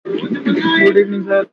Good evening sir.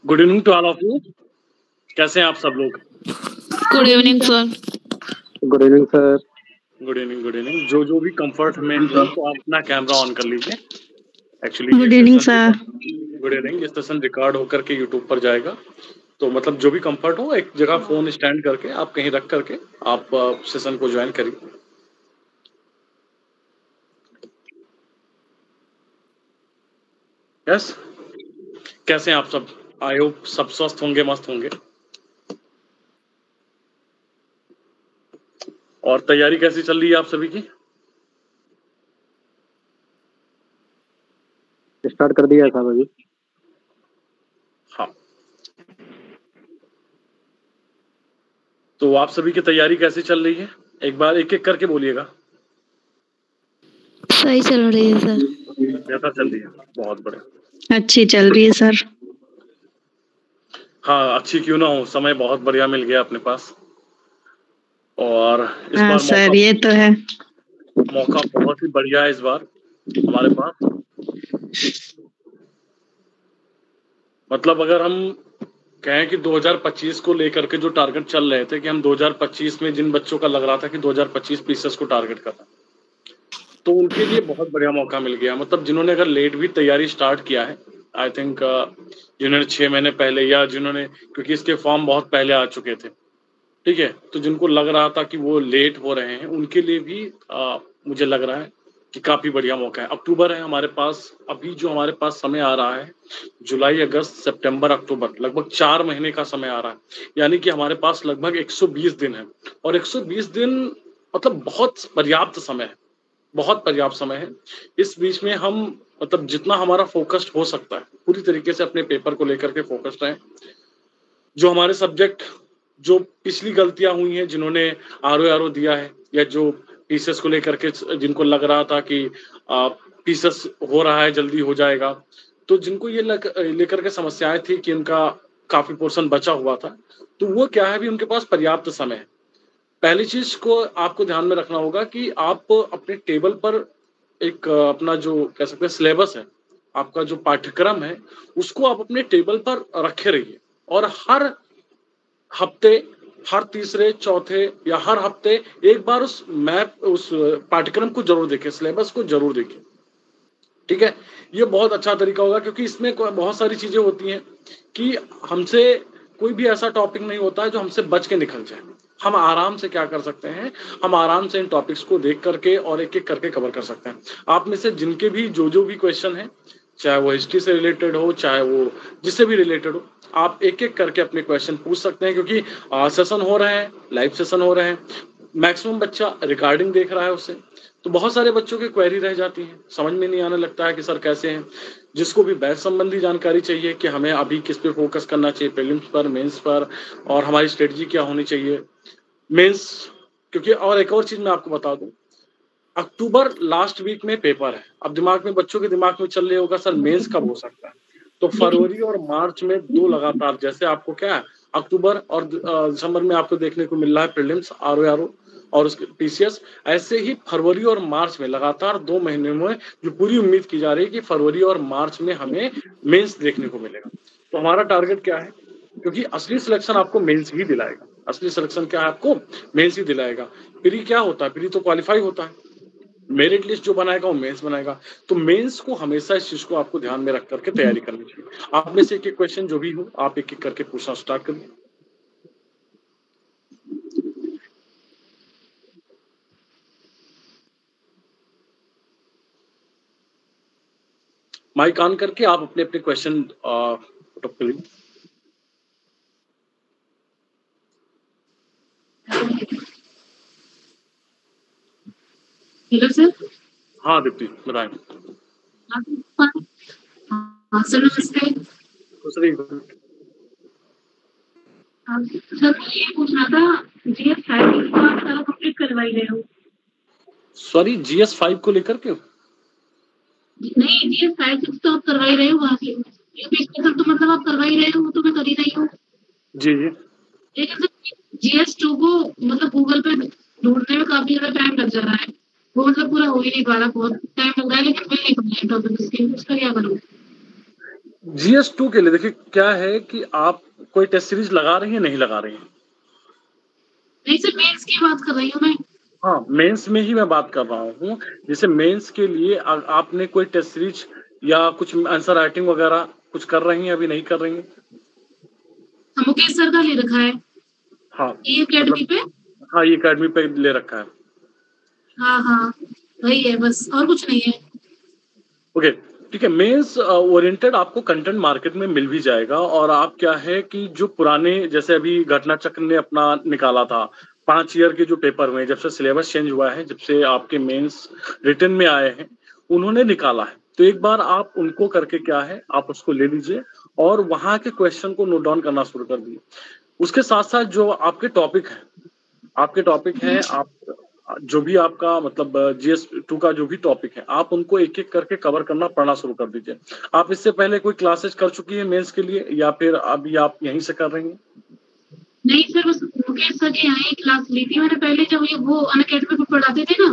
Good evening to all of you. कैसे हैं आप सब लोग? Good evening sir. Good evening sir. Good evening. जो भी कंफर्ट में हो तो आप अपना कैमरा ऑन कर लीजिए। Actually good evening sir. Good evening. ये सेशन रिकॉर्ड होकर के यूट्यूब पर जाएगा, तो मतलब जो भी कंफर्ट हो एक जगह फोन स्टैंड करके आप कहीं रख करके आप सेशन को ज्वाइन करिए। यस, कैसे हैं आप सब? आई होप सब स्वस्थ होंगे, मस्त होंगे। और तैयारी कैसी चल रही है आप सभी की? स्टार्ट कर दिया साहब अभी। हाँ, तो आप सभी की तैयारी कैसी चल रही है? एक बार एक एक करके बोलिएगा। सही चल रही है सर। कैसा चल रही है? बहुत बढ़िया। अच्छी चल रही है सर। हाँ, अच्छी क्यों ना हो, समय बहुत बढ़िया मिल गया अपने पास। और इस हाँ बार सर, ये तो है। मौका बहुत ही बढ़िया है इस बार हमारे पास। मतलब अगर हम कहें कि 2025 को लेकर के जो टारगेट चल रहे थे कि हम 2025 में जिन बच्चों का लग रहा था कि 2025 पीसेस को टारगेट करना, तो उनके लिए बहुत बढ़िया मौका मिल गया। मतलब जिन्होंने अगर लेट भी तैयारी स्टार्ट किया है, आई थिंक जिन्होंने 6 महीने पहले या जिन्होंने, क्योंकि इसके फॉर्म बहुत पहले आ चुके थे, ठीक है, तो जिनको लग रहा था कि वो लेट हो रहे हैं उनके लिए भी मुझे लग रहा है कि काफी बढ़िया मौका है। अक्टूबर है हमारे पास, अभी जो हमारे पास समय आ रहा है जुलाई, अगस्त, सितंबर, अक्टूबर, लगभग 4 महीने का समय आ रहा है। यानी कि हमारे पास लगभग 120 दिन है, और 120 दिन मतलब बहुत पर्याप्त समय है, बहुत पर्याप्त समय है। इस बीच में हम मतलब जितना हमारा फोकस्ड हो सकता है पूरी तरीके से अपने पेपर को लेकर के फोकस्ड रहें। जो हमारे सब्जेक्ट, जो पिछली गलतियां हुई हैं, जिन्होंने आरओ दिया है या जो पीसेस को लेकर के जिनको लग रहा था कि पीसेस हो रहा है, जल्दी हो जाएगा, तो जिनको ये लेकर के समस्याएं थी कि उनका काफी पोर्शन बचा हुआ था, तो वो क्या है, अभी उनके पास पर्याप्त समय है। पहली चीज को आपको ध्यान में रखना होगा कि आप अपने टेबल पर एक अपना जो कह सकते हैं सिलेबस है, आपका जो पाठ्यक्रम है, उसको आप अपने टेबल पर रखे रहिए। और हर हफ्ते, हर तीसरे चौथे या हर हफ्ते एक बार उस पाठ्यक्रम को जरूर देखें, सिलेबस को जरूर देखें। ठीक है, ये बहुत अच्छा तरीका होगा, क्योंकि इसमें बहुत सारी चीजें होती हैं कि हमसे कोई भी ऐसा टॉपिक नहीं होता है जो हमसे बच के निकल जाए। हम आराम से क्या कर सकते हैं, हम आराम से इन टॉपिक्स को देख करके और एक एक करके कवर कर सकते हैं। आप में से जिनके भी जो भी क्वेश्चन है, चाहे वो हिस्ट्री से रिलेटेड हो, चाहे वो जिससे भी रिलेटेड हो, आप एक एक करके अपने क्वेश्चन पूछ सकते हैं, क्योंकि सेशन हो रहे हैं, लाइव सेशन हो रहे हैं, मैक्सिमम बच्चा रिकॉर्डिंग देख रहा है उससे, तो बहुत सारे बच्चों की क्वेरी रह जाती है, समझ में नहीं आने लगता है कि सर कैसे हैं। जिसको भी बैच संबंधी जानकारी चाहिए कि हमें अभी किस पे फोकस करना चाहिए, प्रीलिम्स पर, मेंस पर, और हमारी स्ट्रेटजी क्या होनी चाहिए मेंस, क्योंकि और एक और चीज मैं आपको बता दूं, अक्टूबर लास्ट वीक में पेपर है। अब दिमाग में, बच्चों के दिमाग में चल रही होगा सर मेंस कब हो सकता है, तो फरवरी और मार्च में 2 लगातार, जैसे आपको क्या है अक्टूबर और दिसंबर में आपको देखने को मिल रहा है प्रीलिम्स, आरओ और उसके पीसीएस, ऐसे ही फरवरी और मार्च में लगातार 2 महीने में जो पूरी उम्मीद की जा रही है कि फरवरी और मार्च में हमें मेंस देखने को मिलेगा। तो हमारा टारगेट क्या है, क्योंकि असली सिलेक्शन आपको मेंस ही दिलाएगा। असली सिलेक्शन क्या है, आपको मेंस ही दिलाएगा। प्री क्या होता है, प्री तो क्वालिफाई होता है, मेरिट लिस्ट जो बनाएगा वो मेंस बनाएगा। तो मेंस को हमेशा इस चीज को आपको ध्यान में रख करके तैयारी करनी चाहिए। आप में से एक एक क्वेश्चन जो भी हो आप एक एक करके पूछना स्टार्ट करिए। माइक ऑन करके आप अपने अपने क्वेश्चन पुट करिए। Hello sir. हाँ दीप्ति बताएं। हाँ सर नमस्ते। दूसरी सर ये पूछना था, जीएस 5 को आप सारा कंप्लीट करवाई रहे हो? सॉरी GS 5 को लेकर के नहीं, जीएस 5 तो आप करवाई रहे हो वहाँ के यूपीएससी सर, तो मतलब आप करवाई रहे हो, वो तो मैं कर ही रही हूँ। जी जी लेकिन सर जीएस 2 को मतलब गूगल पे ढूंढने में काफी ज्यादा टाइम लग जा रहा है, वो मतलब पूरा हो ही नहीं पा रहा, बहुत टाइम लग रहा है, लेकिन मिल नहीं पा रहा है टॉपिक उसके, उसका क्या करूँ? GS 2 के लिए देखिए क्या है कि आप कोई टेस्ट सीरीज लगा रही हैं, नहीं लगा रही हैं? नहीं सर, मेंस की बात कर रही हूँ मैं। हाँ मेंस में ही मैं बात कर रहा हूँ। जैसे मेंस के लिए आपने कोई टेस्ट सीरीज या कुछ आंसर राइटिंग वगैरह कुछ कर रही हैं, अभी नहीं कर रही हैं? मुकेश सर का ले रखा है हाँ ये अकेडमी पे। हाँ ये अकेडमी पे ले रखा है। हाँ हाँ वही है बस, और कुछ नहीं है। ओके ठीक है। मेंस ओरिएंटेड आपको कंटेंट मार्केट में मिल भी जाएगा। और आप क्या है कि जो पुराने जैसे अभी घटना चक्र ने अपना निकाला था 5 ईयर के जो पेपर में, जब से सिलेबस चेंज हुआ है, जब से आपके मेंस रिटर्न में आए हैं, उन्होंने निकाला है। तो एक बार आप उनको करके क्या है आप उसको ले लीजिए और वहां के क्वेश्चन को नोट डाउन करना शुरू कर दीजिए। उसके साथ साथ जो आपके टॉपिक हैं आप जो भी आपका मतलब GS 2 का जो भी टॉपिक है आप उनको एक एक करके कवर करना पढ़ना शुरू कर दीजिए। आप इससे पहले कोई क्लासेस कर चुकी है मेंस के लिए या फिर अभी आप यहीं से कर रही हैं? नहीं सर, बस मुकेश सर के यहाँ ही क्लास ली थी मैंने पहले, जब ये वो अनअकैडमी पे पढ़ाते थे ना।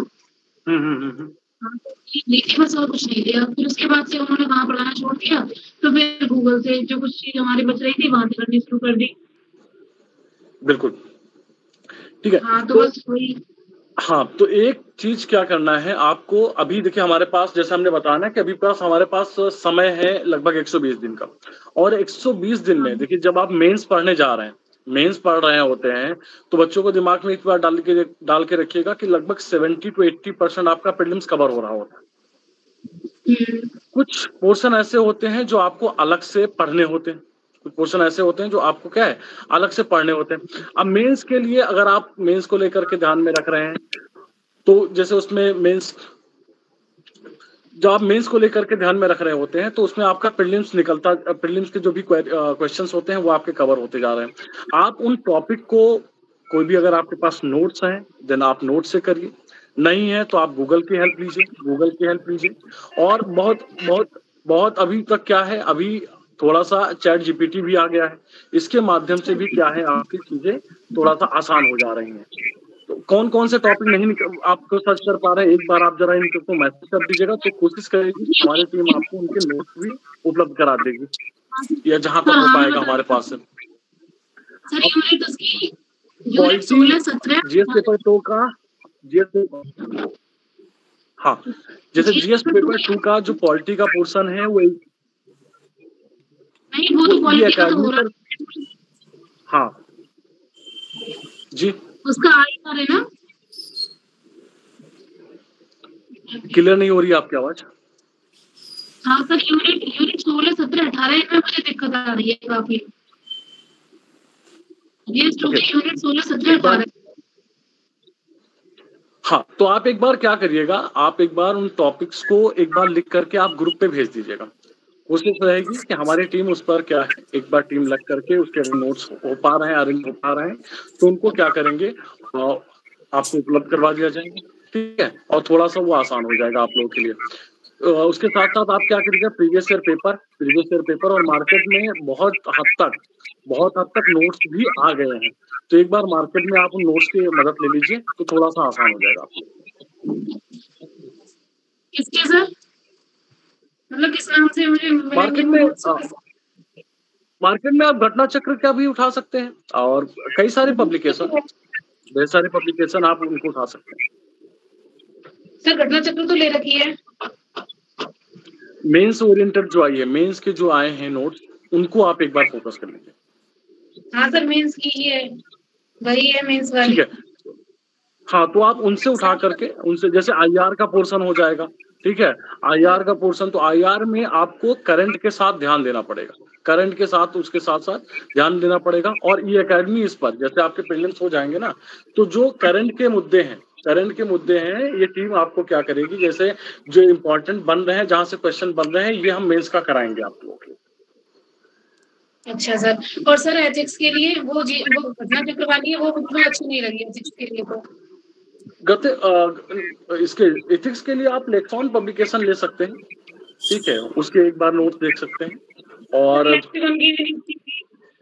हम्म। हाँ, तो ली थी बस, और कुछ नहीं लिया। फिर उसके बाद से उन्होंने वहाँ पढ़ाना छोड़ दिया, तो फिर गूगल से जो कुछ चीज हमारी बच रही थी वहां से करनी शुरू कर दी। बिल्कुल ठीक है। हाँ तो बस वही। हाँ तो एक चीज क्या करना है आपको, अभी देखिए हमारे पास जैसे हमने बताया ना कि अभी पास हमारे पास समय है लगभग 120 दिन का। और 120 दिन में देखिए जब आप मेंस पढ़ने जा रहे हैं, मेंस पढ़ रहे होते हैं, तो बच्चों को दिमाग में एक बार डाल के रखिएगा कि लगभग 70 to 80% आपका प्रीलिम्स कवर हो रहा होता है। कुछ पोर्शन ऐसे होते हैं जो आपको अलग से पढ़ने होते हैं, कुछ पोर्शन ऐसे होते हैं जो आपको क्या है अलग से पढ़ने होते हैं। अब मेंस के लिए अगर आप मेंस को लेकर के ध्यान में रख रहे हैं तो जैसे उसमें मेंस जब आप मेंस को लेकर के ध्यान में रख रहे होते हैं तो उसमें आपका प्रीलिम्स के जो भी क्वेश्चंस होते हैं वो आपके कवर होते जा रहे हैं। आप उन टॉपिक को कोई भी अगर आपके पास नोट्स हैं देन आप नोट से करिए, नहीं है तो आप गूगल की हेल्प लीजिए। और बहुत बहुत बहुत अभी तक क्या है, अभी थोड़ा सा चैट GPT भी आ गया है, इसके माध्यम से भी क्या है आपकी चीजें थोड़ा सा आसान हो जा रही हैं। तो कौन कौन से टॉपिक नहीं आपको सर्च कर पा रहे हैं, एक बार आप जरा इनको मैसेज कर दीजिएगा तो कोशिश करेगी हमारी टीम आपको उनके नोट्स भी उपलब्ध करा देगी या जहां तक हो पाएगा हमारे पास से। सर यूनिट उसकी पॉलिटी 16-17 GS पेपर 2 का हाँ जैसे GS पेपर 2 का जो पॉलिटी का पोर्शन है वो नहीं, वो तो पॉलिटी का तो हो रहा है। हाँ जी उसका आई कर है ना। क्लियर नहीं हो रही आपकी आवाज। हाँ सर, यूनिट 16-17-18 में मुझे दिक्कत आ रही है काफी। ये यूनिट 16-17-18। हाँ तो आप एक बार क्या करिएगा, आप एक बार उन टॉपिक्स को एक बार लिख करके आप ग्रुप पे भेज दीजिएगा। कोशिश रहेगी कि हमारी टीम उस पर क्या है एक बार टीम लग करके उसके नोट्स हो पा रहे हैं अरेंज हो पा रहे हैं तो उनको क्या करेंगे आपको उपलब्ध करवा दिया जाएगा, ठीक है। और थोड़ा सा वो आसान हो जाएगा आप लोगों के लिए। उसके साथ साथ आप क्या करिएगा प्रीवियस ईयर पेपर और मार्केट में बहुत हद तक नोट्स भी आ गए हैं, तो एक बार मार्केट में आप उन नोट्स की मदद ले लीजिए तो थोड़ा सा आसान हो जाएगा आपको। किसके सर, मतलब किस नाम से मुझे मार्केट में मार्केट में आप घटना चक्र का भी उठा सकते हैं और कई सारे पब्लिकेशन, ढेर सारे पब्लिकेशन आप उनको उठा सकते हैं। सर घटना चक्र तो ले रखी है। मेंस ओरिएंटेड जो आई है, मेंस के जो आए हैं नोट्स, उनको आप एक बार फोकस कर लीजिए। हाँ सर मेंस की ही है, वही है मेंस वाली। ठीक है, हाँ तो आप उनसे उठा करके, उनसे जैसे आईआर का पोर्शन हो जाएगा, ठीक है, आईआर का पोर्शन, तो आईआर में आपको करंट के साथ ध्यान देना पड़ेगा, करंट के साथ उसके साथ साथ ध्यान देना पड़ेगा। और ई एकेडमी इस पर, जैसे आपके प्रीलिम्स हो जाएंगे ना, तो जो करंट के मुद्दे हैं, करंट के मुद्दे हैं, ये टीम आपको क्या करेगी, जैसे जो इम्पोर्टेंट बन रहे हैं, जहां से क्वेश्चन बन रहे हैं, ये हम मेंस का कराएंगे आप लोगों के। अच्छा सर, और सर एथिक्स के लिए वो घटना चक्र वाली है, वो बिल्कुल अच्छी नहीं लगी एथिक्स के लिए। तो इसके एथिक्स के लिए आप लेक्सॉन पब्लिकेशन ले सकते हैं, ठीक है, उसके एक बार नोट्स देख सकते हैं। और लेक्सिकन की भी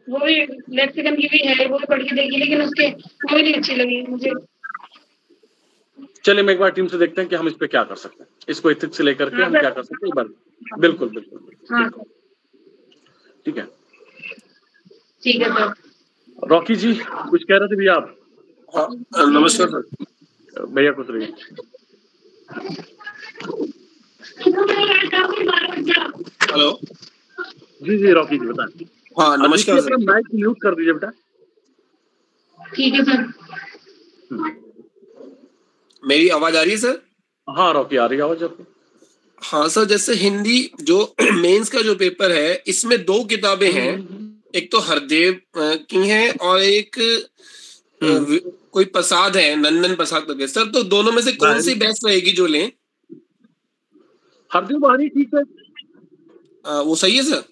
वो भी लेक्सिकन की भी है, वो भी पढ़ के देखी, लेकिन उसके वो भी नहीं अच्छी लगी मुझे। चलिए मैं एक बार टीम से देखते हैं कि हम इस पे क्या कर सकते हैं, इसको एथिक्स से लेकर के हम क्या कर सकते हैं एक बार। बिल्कुल बिल्कुल, हाँ ठीक है, ठीक है सर। रॉकी जी कुछ कह रहे थे भैया आप? हाँ नमस्कार सर। भैया कुछ रहिए। हेलो जी जी रॉकी जी बताएं। हाँ नमस्कार सर। माइक म्यूट कर दीजिए बेटा। ठीक है सर। मेरी आवाज आ रही है सर? हाँ रॉकी आ रही है आवाज आपकी। हाँ सर, जैसे हिंदी जो मेंस का जो पेपर है, इसमें 2 किताबें हैं, एक तो हरदेव की है और एक कोई प्रसाद है, नंदन प्रसाद करके। सर तो दोनों में से कौन सी बेस्ट रहेगी जो लें? हरदेव बाहरी ठीक है, वो सही है सर?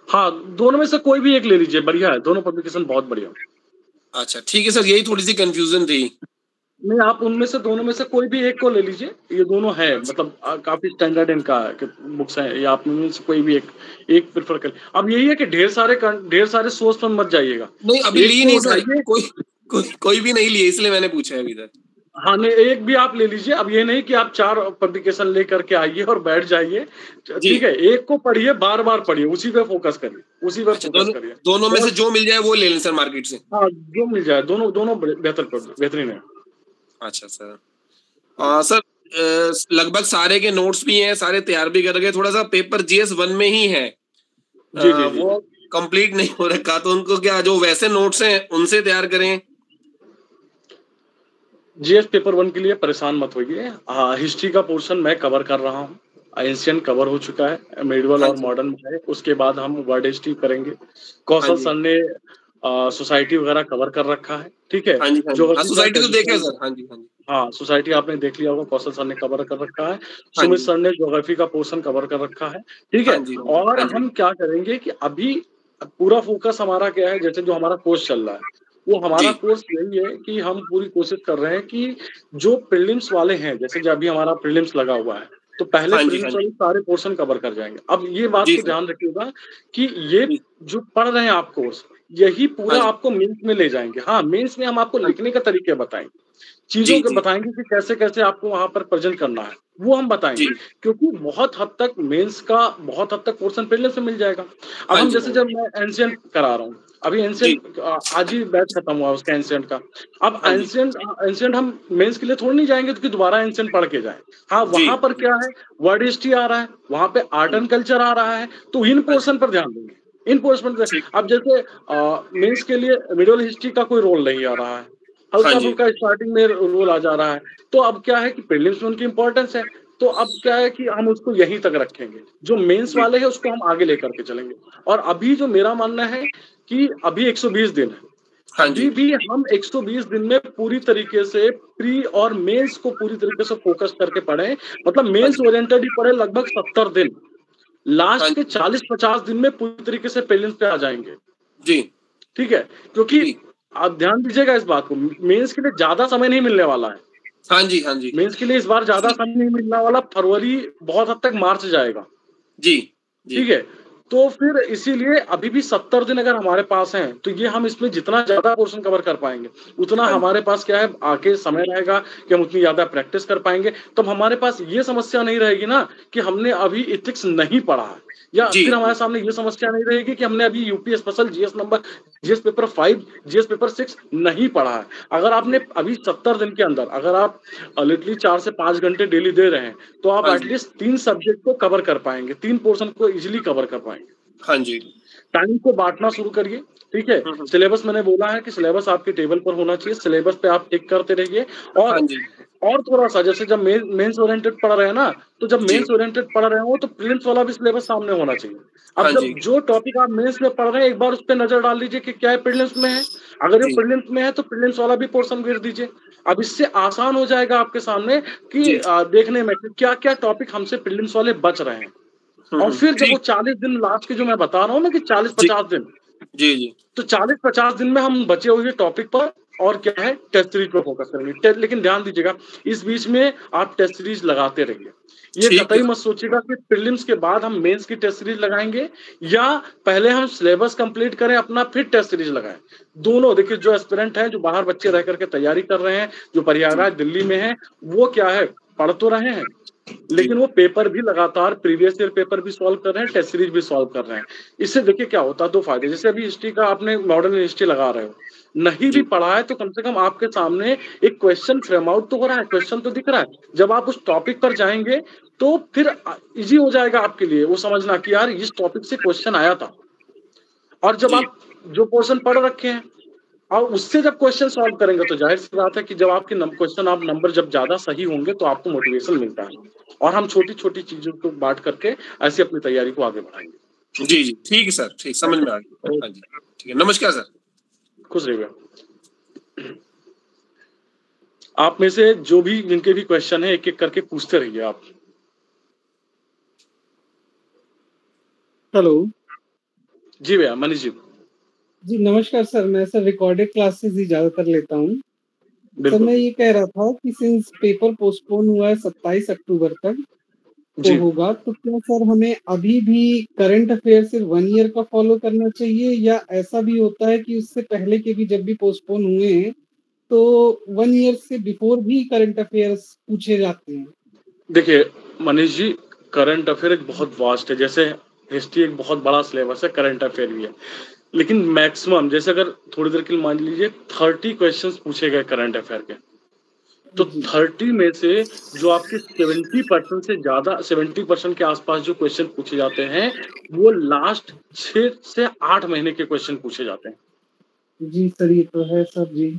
हाँ दोनों में से कोई भी एक ले लीजिए, बढ़िया है, दोनों पब्लिकेशन बहुत बढ़िया। अच्छा ठीक है सर, यही थोड़ी सी कंफ्यूजन थी। नहीं आप उनमें से, दोनों में से कोई भी एक को ले लीजिए, ये दोनों है, मतलब काफी स्टैंडर्ड इनका बुक्स हैं, या आप उनमें से कोई भी एक प्रेफर कर। अब यही है कि ढेर सारे सोर्स पर मत जाइएगा। नहीं अभी ली नहीं सर, कोई भी नहीं लिए, इसलिए मैंने पूछा है अभी तक। हाँ नहीं एक भी आप ले लीजिए। अब ये नहीं कि आप 4 पब्लिकेशन लेकर के आइए और बैठ जाइए, ठीक है, एक को पढ़िए, बार बार पढ़िए, उसी पे फोकस करिए, उसी पे फोकस करिए। दोनों में से जो मिल जाए वो ले लें सर मार्केट से? हाँ जो मिल जाए, दोनों बेहतरीन है। अच्छा सर। सर लगभग सारे के नोट्स भी हैं, सारे तैयार भी कर गए, थोड़ा सा पेपर GS 1 में ही है, वो कंप्लीट नहीं हो रखा, तो उनको क्या जो वैसे नोट्स हैं उनसे तैयार करें? GS पेपर 1 के लिए परेशान मत होइए। हिस्ट्री का पोर्शन मैं कवर कर रहा हूँ, एंशिएंट कवर हो चुका है, मेडिवल और मॉडर्न है, उसके बाद हम वर्ड हिस्ट्री करेंगे। कौशल सर ने सोसाइटी वगैरह कवर कर रखा है, ठीक है, जो सोसाइटी तो देखा सर। हाँ जी हाँ सोसाइटी आपने देख लिया होगा, कौशल सर ने कवर कर रखा है, सुमित सर ने ज्योग्राफी का पोर्शन कवर कर रखा है, ठीक है। और हम क्या करेंगे कि अभी पूरा फोकस हमारा क्या है, जैसे जो हमारा कोर्स चल रहा है, वो हमारा कोर्स यही है कि हम पूरी कोशिश कर रहे हैं कि जो प्रीलिम्स वाले हैं, जैसे जब अभी हमारा प्रीलिम्स लगा हुआ है, तो पहले प्रीलिम्स वाले सारे पोर्शन कवर कर जाएंगे। अब ये बात को ध्यान रखिएगा कि ये जो पढ़ रहे हैं आप कोर्स, यही पूरा आपको मेंस में ले जाएंगे। हाँ मेंस में हम आपको लिखने का तरीके बताएंगे, चीजों को बताएंगे कि कैसे कैसे आपको वहां पर प्रेजेंट करना है, वो हम बताएंगे, क्योंकि बहुत हद तक मेंस का बहुत हद तक पोर्शन प्रीलिम्स में मिल जाएगा। अब हम जैसे जब मैं एंशिएंट करा रहा हूँ, अभी एंशिएंट आज ही बैच खत्म हुआ उसका एंशिएंट का। अब एंशिएंट हम मेंस के लिए थोड़ी नहीं जाएंगे तो कि दोबारा एंशिएंट पढ़ के जाए। हाँ वहां पर क्या है, वर्ड हिस्ट्री आ रहा है, वहां पे आर्ट एंड कल्चर आ रहा है, तो इन पोर्शन पर ध्यान देंगे, इन पोर्शन पर। अब जैसे मेंस के लिए मिडिल हिस्ट्री का कोई रोल नहीं आ रहा है, हल्का फुल्का स्टार्टिंग में रोल आ जा रहा है, तो अब क्या है कि प्रीलिम्स में उनकी इंपॉर्टेंस है, तो अब क्या है कि हम उसको यहीं तक रखेंगे, जो मेंस वाले हैं उसको हम आगे लेकर के चलेंगे। और अभी जो मेरा मानना है कि अभी 120 दिन है, अभी भी हम 120 दिन में पूरी तरीके से प्री और मेंस को पूरी तरीके से फोकस करके पढ़े, मतलब मेंस ओरिएंटेड ही पढ़े लगभग 70 दिन, लास्ट के 40-50 दिन में पूरी तरीके से प्रीलिम्स पे आ जाएंगे जी, ठीक है। क्योंकि आप ध्यान दीजिएगा इस बात को, मेंस के लिए ज्यादा समय नहीं मिलने वाला है। हाँ जी मेंस के लिए इस बार ज्यादा समय नहीं मिलने वाला, फरवरी बहुत हद तक मार्च जाएगा जी, ठीक है। तो फिर इसीलिए अभी भी 70 दिन अगर हमारे पास हैं, तो ये हम इसमें जितना ज्यादा पोर्शन कवर कर पाएंगे, उतना हमारे पास क्या है आगे समय रहेगा कि हम उतनी ज्यादा प्रैक्टिस कर पाएंगे। तब हमारे पास ये समस्या नहीं रहेगी ना कि हमने अभी एथिक्स नहीं पढ़ा है, या जी। फिर हमारे सामने ये समस्या नहीं रहेगी कि हमने अभी UP special GS paper 5 GS paper 6 नहीं पढ़ा है। अगर आपने अभी 70 दिन के अंदर अगर आप लिटरली 4 से 5 घंटे डेली दे रहे हैं तो आप हाँ जी। एटलीस्ट 3 सब्जेक्ट को कवर कर पाएंगे, 3 पोर्शन को इजीली कवर कर पाएंगे। हाँ जी। टाइम को बांटना शुरू करिए, ठीक है। सिलेबस मैंने बोला है कि सिलेबस आपके टेबल पर होना चाहिए, सिलेबस पे आप टिक करते रहिए। हाँ और जी। और थोड़ा सा जैसे जब मेंस ओरिएंटेड पढ़ रहे हैं ना, तो जब जी। मेंस ओरिएंटेड पढ़ रहे हो तो प्रीलिम्स वाला भी सिलेबस सामने होना चाहिए। अब हाँ जब जी। जो टॉपिक आप मेंस में पढ़ रहे हैं एक बार उस पर नजर डाल लीजिए कि क्या है प्रीलिम्स में है। अगर ये जी। प्रीलिम्स में है तो प्रीलिम्स वाला भी पोर्शन गिर दीजिए। अब इससे आसान हो जाएगा आपके सामने कि जी। देखने में क्या क्या टॉपिक हमसे प्रीलिम्स वाले बच रहे हैं। और फिर जब वो ठीक। 40 दिन लास्ट के जो मैं बता रहा हूँ ना कि 40-50 दिन, जी जी। तो 40-50 दिन में हम बचे हुए टॉपिक पर और क्या है टेस्ट सीरीज पर फोकस करेंगे। लेकिन ध्यान दीजिएगा इस बीच में आप टेस्ट सीरीज लगाते रहिए। ये ठीक कतई है। मत सोचिएगा कि प्रीलिम्स के बाद हम मेंस की टेस्ट सीरीज लगाएंगे या पहले हम सिलेबस कंप्लीट करें अपना फिर टेस्ट सीरीज लगाएं। दोनों देखिए, जो एस्पिरेंट हैं, जो बाहर बच्चे रह करके तैयारी कर रहे हैं, जो प्रयागराज दिल्ली में है, वो क्या है पढ़ तो रहे हैं लेकिन वो पेपर भी लगातार प्रीवियस ईयर पेपर भी सॉल्व कर रहे हैं, टेस्ट सीरीज भी सॉल्व कर रहे हैं। इससे देखिए क्या होता है, दो फायदे। जैसे अभी हिस्ट्री का आपने मॉडर्न हिस्ट्री लगा रहे हो, नहीं भी पढ़ा है तो कम से कम आपके सामने एक क्वेश्चन फ्रेम आउट तो हो रहा है, क्वेश्चन तो दिख रहा है। जब आप उस टॉपिक पर जाएंगे तो फिर इजी हो जाएगा आपके लिए वो समझना कि यार इस टॉपिक से क्वेश्चन आया था। और जब आप जो पोर्शन पढ़ रखे हैं और उससे जब क्वेश्चन सॉल्व करेंगे तो जाहिर सी बात है कि जब आपके क्वेश्चन आप नंबर जब ज्यादा सही होंगे तो आपको मोटिवेशन मिलता है और हम छोटी छोटी चीजों को बांट करके ऐसे अपनी तैयारी को आगे बढ़ाएंगे। जी जी ठीक है सर, ठीक, समझ में आ गया। हाँ जी ठीक है, नमस्कार सर। खुश रहिएगा। आप में से जो भी जिनके भी क्वेश्चन है एक एक करके पूछते रहिए आप। हेलो जी भैया, मनीष जी। जी नमस्कार सर, मैं सर रिकॉर्डेड क्लासेस ही ज्यादातर लेता हूँ। सर बिल्कुल मैं ये कह रहा था कि सिंस पेपर पोस्टपोन हुआ है 27 अक्टूबर तक तो जी। होगा, तो क्या सर हमें अभी भी करंट अफेयर सिर्फ 1 ईयर का फॉलो करना चाहिए या ऐसा भी होता है कि उससे पहले के भी जब भी पोस्टपोन हुए हैं तो 1 ईयर से बिफोर भी करंट अफेयर्स पूछे जाते हैं? देखिए मनीष जी, करंट अफेयर एक बहुत वास्ट है। जैसे हिस्ट्री एक बहुत बड़ा सिलेबस है, करंट अफेयर भी है, लेकिन मैक्सिमम जैसे अगर थोड़ी देर के लिए मान लीजिए 30 क्वेश्चंस पूछे गए करंट अफेयर के, तो 30 में से जो आपके 70% से ज्यादा 70% के आसपास जो क्वेश्चन पूछे जाते हैं वो लास्ट 6 से 8 महीने के क्वेश्चन पूछे जाते हैं। जी सर ये तो है सर जी।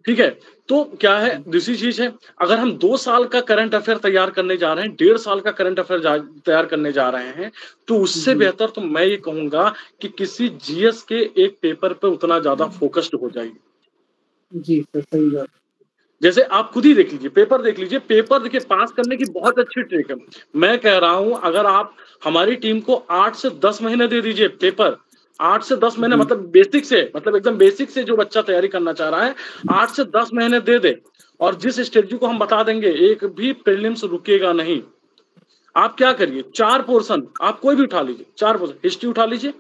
ठीक है, तो क्या है दूसरी चीज है, अगर हम 2 साल का करंट अफेयर तैयार करने जा रहे हैं, 1.5 साल का करंट अफेयर तैयार करने जा रहे हैं, तो उससे बेहतर तो मैं ये कहूंगा कि किसी जीएस के एक पेपर पे उतना ज्यादा फोकस्ड हो जाइए। जी सर सही बात। जैसे आप खुद ही देख लीजिए, पेपर देख लीजिए, पेपर देखिए पास करने की बहुत अच्छी ट्रिक है। मैं कह रहा हूं अगर आप हमारी टीम को 8 से 10 महीने दे दीजिए पेपर, 8 से 10 महीने मतलब बेसिक से, मतलब एकदम बेसिक से जो बच्चा तैयारी करना चाह रहा है 8 से 10 महीने दे दे और जिस स्ट्रेटजी को हम बता देंगे एक भी प्रीलिम्स रुकेगा नहीं। आप क्या करिए, 4 पोर्शन आप कोई भी उठा लीजिए, 4 पोर्शन, हिस्ट्री उठा लीजिए,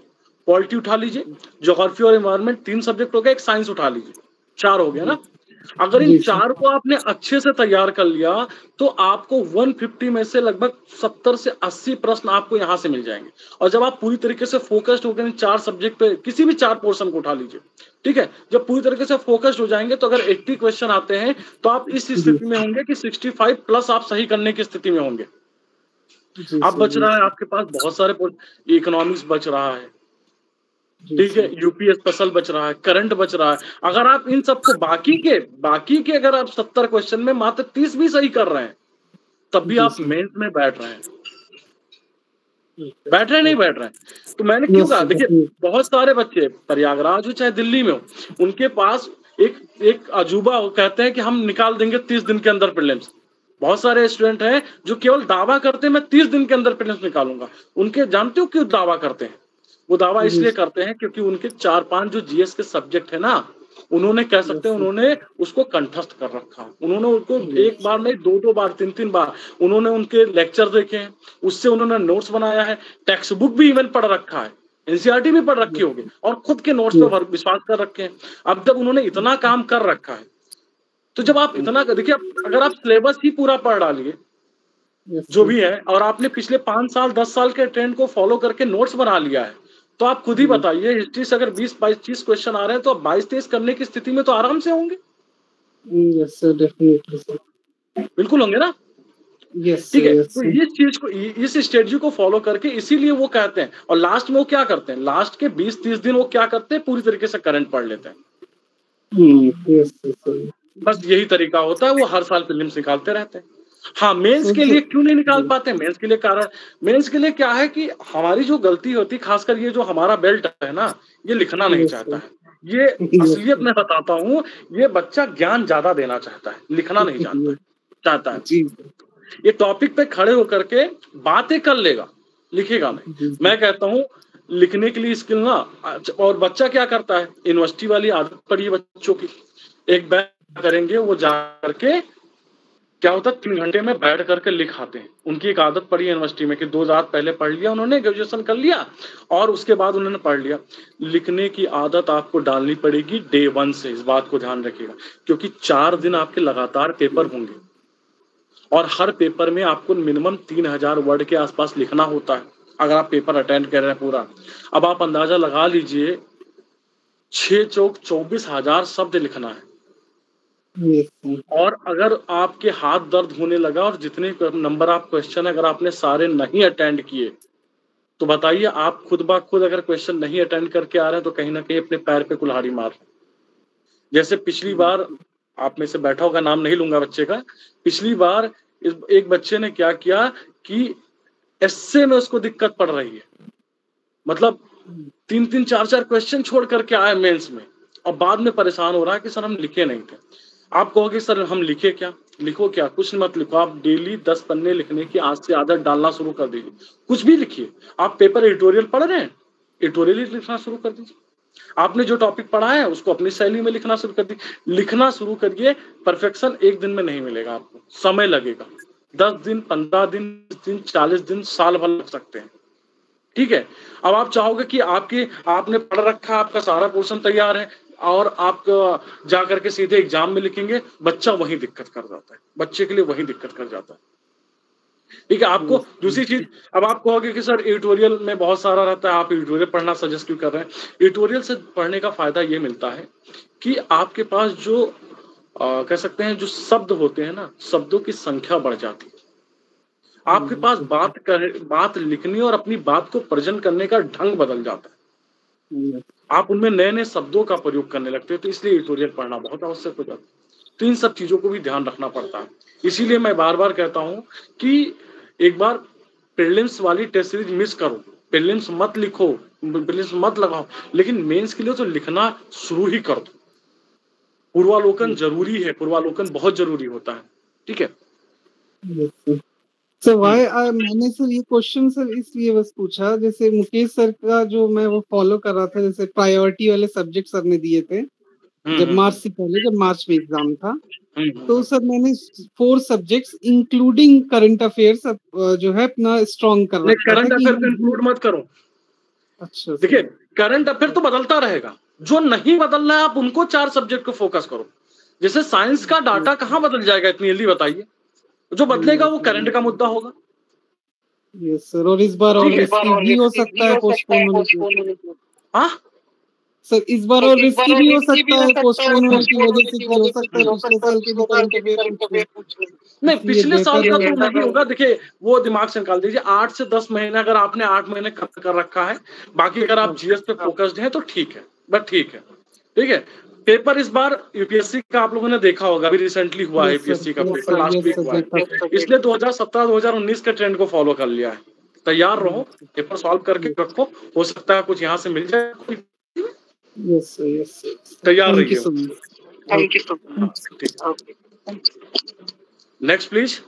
पॉलिटी उठा लीजिए, ज्योग्राफी और एनवायरनमेंट 3 सब्जेक्ट हो गए, एक साइंस उठा लीजिए, 4 हो गया ना। अगर इन 4 को आपने अच्छे से तैयार कर लिया तो आपको 150 में से लगभग 70 से 80 प्रश्न आपको यहां से मिल जाएंगे। और जब आप पूरी तरीके से फोकस्ड होकर इन 4 सब्जेक्ट पे किसी भी 4 पोर्शन को उठा लीजिए, ठीक है, जब पूरी तरीके से फोकस्ड हो जाएंगे तो अगर 80 क्वेश्चन आते हैं तो आप इस स्थिति में होंगे कि 65 प्लस आप सही करने की स्थिति में होंगे। अब बच रहा है आपके पास बहुत सारे, इकोनॉमिक्स बच रहा है, ठीक है, यूपी स्पेशल बच रहा है, करंट बच रहा है। अगर आप इन सबको बाकी के अगर आप 70 क्वेश्चन में मात्र 30 भी सही कर रहे हैं तब भी आप मेंस में बैठ रहे हैं, नहीं बैठ रहे हैं। तो मैंने क्यों कहा, देखिए बहुत सारे बच्चे प्रयागराज हो चाहे दिल्ली में हो, उनके पास एक अजूबा कहते हैं कि हम निकाल देंगे 30 दिन के अंदर प्रीलिम्स। बहुत सारे स्टूडेंट हैं जो केवल दावा करते हैं मैं 30 दिन के अंदर प्रीलिम्स निकालूंगा। उनके जानते हो क्यों दावा करते हैं? वो दावा इसलिए करते हैं क्योंकि उनके 4-5 जो जीएस के सब्जेक्ट है ना, उन्होंने कह सकते हैं उन्होंने उसको कंठस्थ कर रखा, उन्होंने उसको एक बार नहीं 2-2 बार 3-3 बार उन्होंने उनके लेक्चर देखे हैं, उससे उन्होंने नोट्स बनाया है, टेक्स्ट बुक भी इवन पढ़ रखा है, एनसीईआरटी भी पढ़ रखी होगी और खुद के नोट्स पर विश्वास कर रखे हैं। अब जब उन्होंने इतना काम कर रखा है तो जब आप इतना देखिए, अगर आप सिलेबस ही पूरा पढ़ डालिए Yes, जो sir. भी है, और आपने पिछले 5 साल 10 साल के ट्रेंड को फॉलो करके नोट्स बना लिया है, तो आप खुद ही बताइए हिस्ट्री से अगर 20 22 30 क्वेश्चन आ रहे हैं तो आप 22 23 करने की स्थिति में तो आराम से होंगे। Yes, sir. Definitely, sir. बिल्कुल होंगे ना। Yes, ठीक sir. है, Yes, तो sir. इस चीज को इस स्ट्रेटजी को फॉलो करके इसीलिए वो कहते हैं, और लास्ट में वो क्या करते हैं, लास्ट के 20 30 दिन वो क्या करते हैं, पूरी तरीके से करंट पढ़ लेते हैं। Yes, sir. बस यही तरीका होता है, वो हर साल प्रीलिम्स निकालते रहते हैं। हाँ, मेंस So, के लिए क्यों नहीं निकाल जी। पाते? मेंस के लिए कारण, मेंस के लिए क्या है कि हमारी जो गलती होती है, खासकर ये जो हमारा बेल्ट है ना, ये लिखना नहीं Yes, चाहता sir. है। ये Yes, असलियत sir. में बताता हूँ, ये बच्चा ज्ञान ज्यादा देना चाहता है, लिखना नहीं चाहता है। जी ये टॉपिक पे खड़े होकर के बातें कर लेगा, लिखेगा नहीं। जी मैं कहता हूँ लिखने के लिए स्किल ना, और बच्चा क्या करता है, यूनिवर्सिटी वाली आदत पड़ी है बच्चों की, एक बैठ करेंगे वो जा करके क्या होता है 3 घंटे में बैठ करके लिख आते हैं। उनकी एक आदत पड़ी है यूनिवर्सिटी में कि 2 रात पहले पढ़ लिया उन्होंने, ग्रेजुएशन कर लिया और उसके बाद उन्होंने पढ़ लिया। लिखने की आदत आपको डालनी पड़ेगी डे 1 से, इस बात को ध्यान रखिएगा, क्योंकि 4 दिन आपके लगातार पेपर होंगे और हर पेपर में आपको मिनिमम 3000 वर्ड के आसपास लिखना होता है अगर आप पेपर अटेंड कर रहे हैं पूरा। अब आप अंदाजा लगा लीजिए 6 चौक 24,000 शब्द लिखना है, Yes, sir. और अगर आपके हाथ दर्द होने लगा और जितने नंबर आप क्वेश्चन अगर आपने सारे नहीं अटेंड किए, तो बताइए आप खुद ब खुद अगर क्वेश्चन नहीं अटेंड करके आ रहे हैं तो कहीं ना कहीं अपने पैर पे कुल्हाड़ी मार रहे हैं। जैसे पिछली बार, आप में से बैठा होगा, नाम नहीं लूंगा बच्चे का, पिछली बार एक बच्चे ने क्या किया कि एस्से में उसको दिक्कत पड़ रही है, मतलब 3-3 4-4 क्वेश्चन छोड़ करके आया मेंस में, और बाद में परेशान हो रहा है कि सर हम लिखे नहीं थे। आप कहोगे सर हम लिखे क्या? लिखो क्या? कुछ मत लिखो, आप डेली 10 पन्ने लिखने की आज से आदत डालना शुरू कर दीजिए। कुछ भी लिखिए, आप पेपर एडिटोरियल पढ़ रहे हैं, एडिटोरियल ही लिखना शुरू कर दीजिए। आपने जो टॉपिक पढ़ा है उसको अपनी शैली में लिखना शुरू कर दीजिए। लिखना शुरू करिए। परफेक्शन एक दिन में नहीं मिलेगा आपको, समय लगेगा। 10 दिन, 15 दिन, 20 दिन, 40 दिन, साल भर लग सकते हैं। ठीक है, अब आप चाहोगे कि आपने पढ़ रखा, आपका सारा पोर्शन तैयार है और आप जा करके सीधे एग्जाम में लिखेंगे, बच्चा वही दिक्कत कर जाता है, बच्चे के लिए वही दिक्कत कर जाता है। ठीक है, आपको दूसरी चीज, अब आप कहोगे कि सर एडिटोरियल में बहुत सारा रहता है, आप एडिटोरियल पढ़ना सजेस्ट क्यों कर रहे हैं? एडिटोरियल से पढ़ने का फायदा ये मिलता है कि आपके पास जो कह सकते हैं जो शब्द होते हैं ना, शब्दों की संख्या बढ़ जाती है। आपके पास बात लिखने और अपनी बात को प्रेजेंट करने का ढंग बदल जाता है। आप उनमें नए नए शब्दों का प्रयोग करने लगते हो, तो इसलिए एडिटोरियल पढ़ना बहुत आवश्यक हो जाता है। तो इन सब चीजों को भी ध्यान रखना पड़ता है। इसीलिए मैं बार बार कहता हूं कि एक बार प्रीलिम्स वाली टेस्ट सीरीज मिस करो, प्रीलिम्स मत लिखो, प्रीलिम्स मत लगाओ, लेकिन मेंस के लिए तो लिखना शुरू ही कर दो। पूर्वालोकन जरूरी है, पूर्वालोकन बहुत जरूरी होता है। ठीक है सर मैंने सर ये क्वेश्चन सर इसलिए बस पूछा, जैसे मुकेश सर का जो मैं वो फॉलो कर रहा था, जैसे प्रायोरिटी वाले सब्जेक्ट सर ने दिए थे जब मार्च से पहले, जब मार्च में एग्जाम था, तो सर मैंने 4 सब्जेक्ट्स इंक्लूडिंग करंट अफेयर्स जो है अपना स्ट्रॉन्ग कर रखा था। करंट अफेयर को इंक्लूड मत करो। अच्छा, देखिए करंट अफेयर तो बदलता रहेगा, जो नहीं बदलना है आप उनको 4 सब्जेक्ट को फोकस करो। जैसे साइंस का डाटा कहाँ बदल जाएगा इतनी जल्दी, बताइए? जो बदलेगा वो करंट का मुद्दा होगा। यस सर, और इस बार और रिस्की भी हो सकता है पोस्टपोन होने की। हाँ सर इस बार और रिस्की भी हो सकता है पोस्टपोन होने की वजह से, हो सकता है पिछले साल के भी करंट अफेयर नहीं, पिछले साल का तो नहीं होगा। देखिए वो दिमाग से निकाल दीजिए, 8 से 10 महीने अगर आपने 8 महीने कर रखा है, बाकी अगर आप जीएस पे फोकस्ड हैं तो ठीक है, बट ठीक है। पेपर इस बार यूपीएससी का आप लोगों ने देखा होगा, अभी रिसेंटली हुआ है यूपीएससी का पेपर, लास्ट वीक हुआ है, इसलिए 2017-2019 के ट्रेंड को फॉलो कर लिया है। तैयार रहो, पेपर सॉल्व करके रखो, हो सकता है कुछ यहाँ से मिल जाए। यस यस, तैयार रहिए। Next please.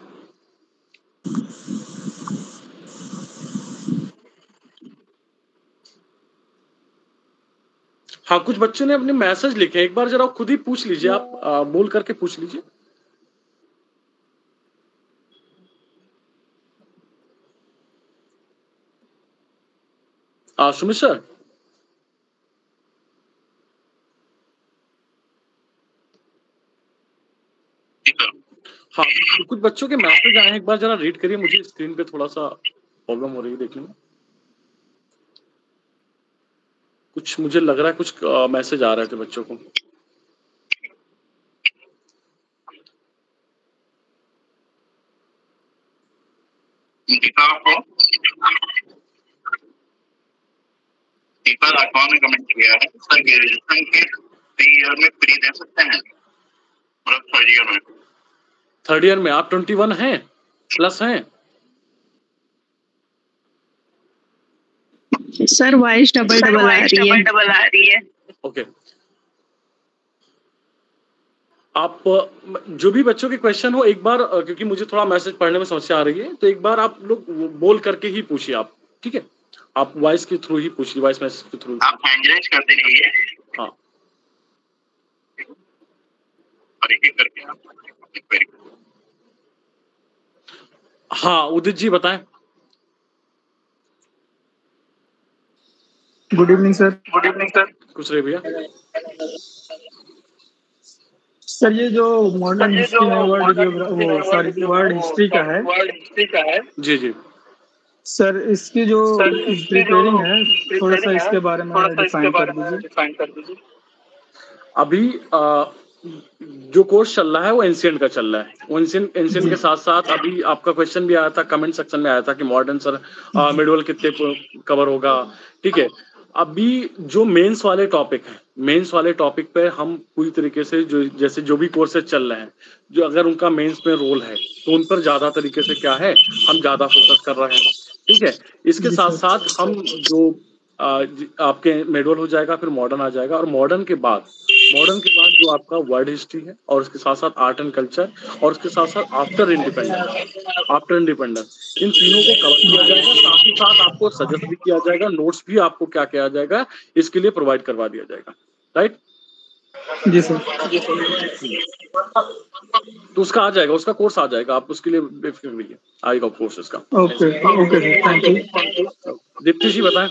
हाँ, कुछ बच्चों ने अपने मैसेज लिखे, एक बार जरा खुद ही पूछ लीजिए, आप बोल करके पूछ लीजिए। सुमित सर, हाँ, कुछ बच्चों के मैसेज आए हैं, एक बार जरा रीड करिए, मुझे स्क्रीन पे थोड़ा सा प्रॉब्लम हो रही है देखने में। कुछ मुझे लग रहा है कुछ मैसेज आ रहे थे बच्चों को। दीपा राठौर ने कमेंट किया है, सर ग्रेजुएशन के 3 ईयर में फ्री दे सकते हैं, मतलब 3rd ईयर में। 3rd ईयर में आप 21 हैं प्लस हैं? सर वॉइस डबल डबल आ रही है। ओके, आप जो भी बच्चों के क्वेश्चन हो एक बार, क्योंकि मुझे थोड़ा मैसेज पढ़ने में समस्या आ रही है, तो एक बार आप लोग बोल करके ही पूछिए आप, ठीक है? आप वॉइस के थ्रू ही पूछिए, वॉइस मैसेज के थ्रू। आप हैंड रेज कर दीजिए। हाँ, और एक-एक करके आप क्वेरी। हाँ उदित जी बताएं। Good evening sir. Good evening sir. कुछ रहे भैया? सर ये जो मॉडर्न हिस्ट्री है, वर्ल्ड हिस्ट्री का है जी जी सर, इसकी जो प्रिपेयरिंग है थोड़ा सा इसके बारे में डिफाइन कर दीजिए। अभी जो कोर्स चल रहा है वो एंशिएंट का चल रहा है। वो एंशिएंट के साथ साथ अभी आपका क्वेश्चन भी आया था, कमेंट सेक्शन में आया था कि मॉडर्न सर मिडवल कितने कवर होगा, ठीक है? अभी जो मेंस वाले टॉपिक हैं, मेंस वाले टॉपिक पे हम पूरी तरीके से जैसे जो भी कोर्सेज चल रहे हैं, जो अगर उनका मेंस में रोल है तो उन पर ज्यादा तरीके से क्या है हम ज्यादा फोकस कर रहे हैं, ठीक है? इसके साथ साथ हम जो आपके मिडवल हो जाएगा, फिर मॉडर्न आ जाएगा, और मॉडर्न के बाद जो आपका वर्ल्ड हिस्ट्री है, और उसके साथ साथ आर्ट एंड कल्चर, और उसके साथ साथ आफ्टर इंडिपेंडेंस, इन तीनों को कवर किया जाएगा। साथ ही साथ आपको सजेस्ट भी किया जाएगा, नोट्स भी आपको क्या किया जाएगा इसके लिए प्रोवाइड करवा दिया जाएगा, राइट? जी सर। तो उसका आ जाएगा, उसका कोर्स आ जाएगा, आप उसके लिए बेफिक्र रहिए, आएगा कोर्स इसका। Okay sir, thank you. Dipti ji बताएं।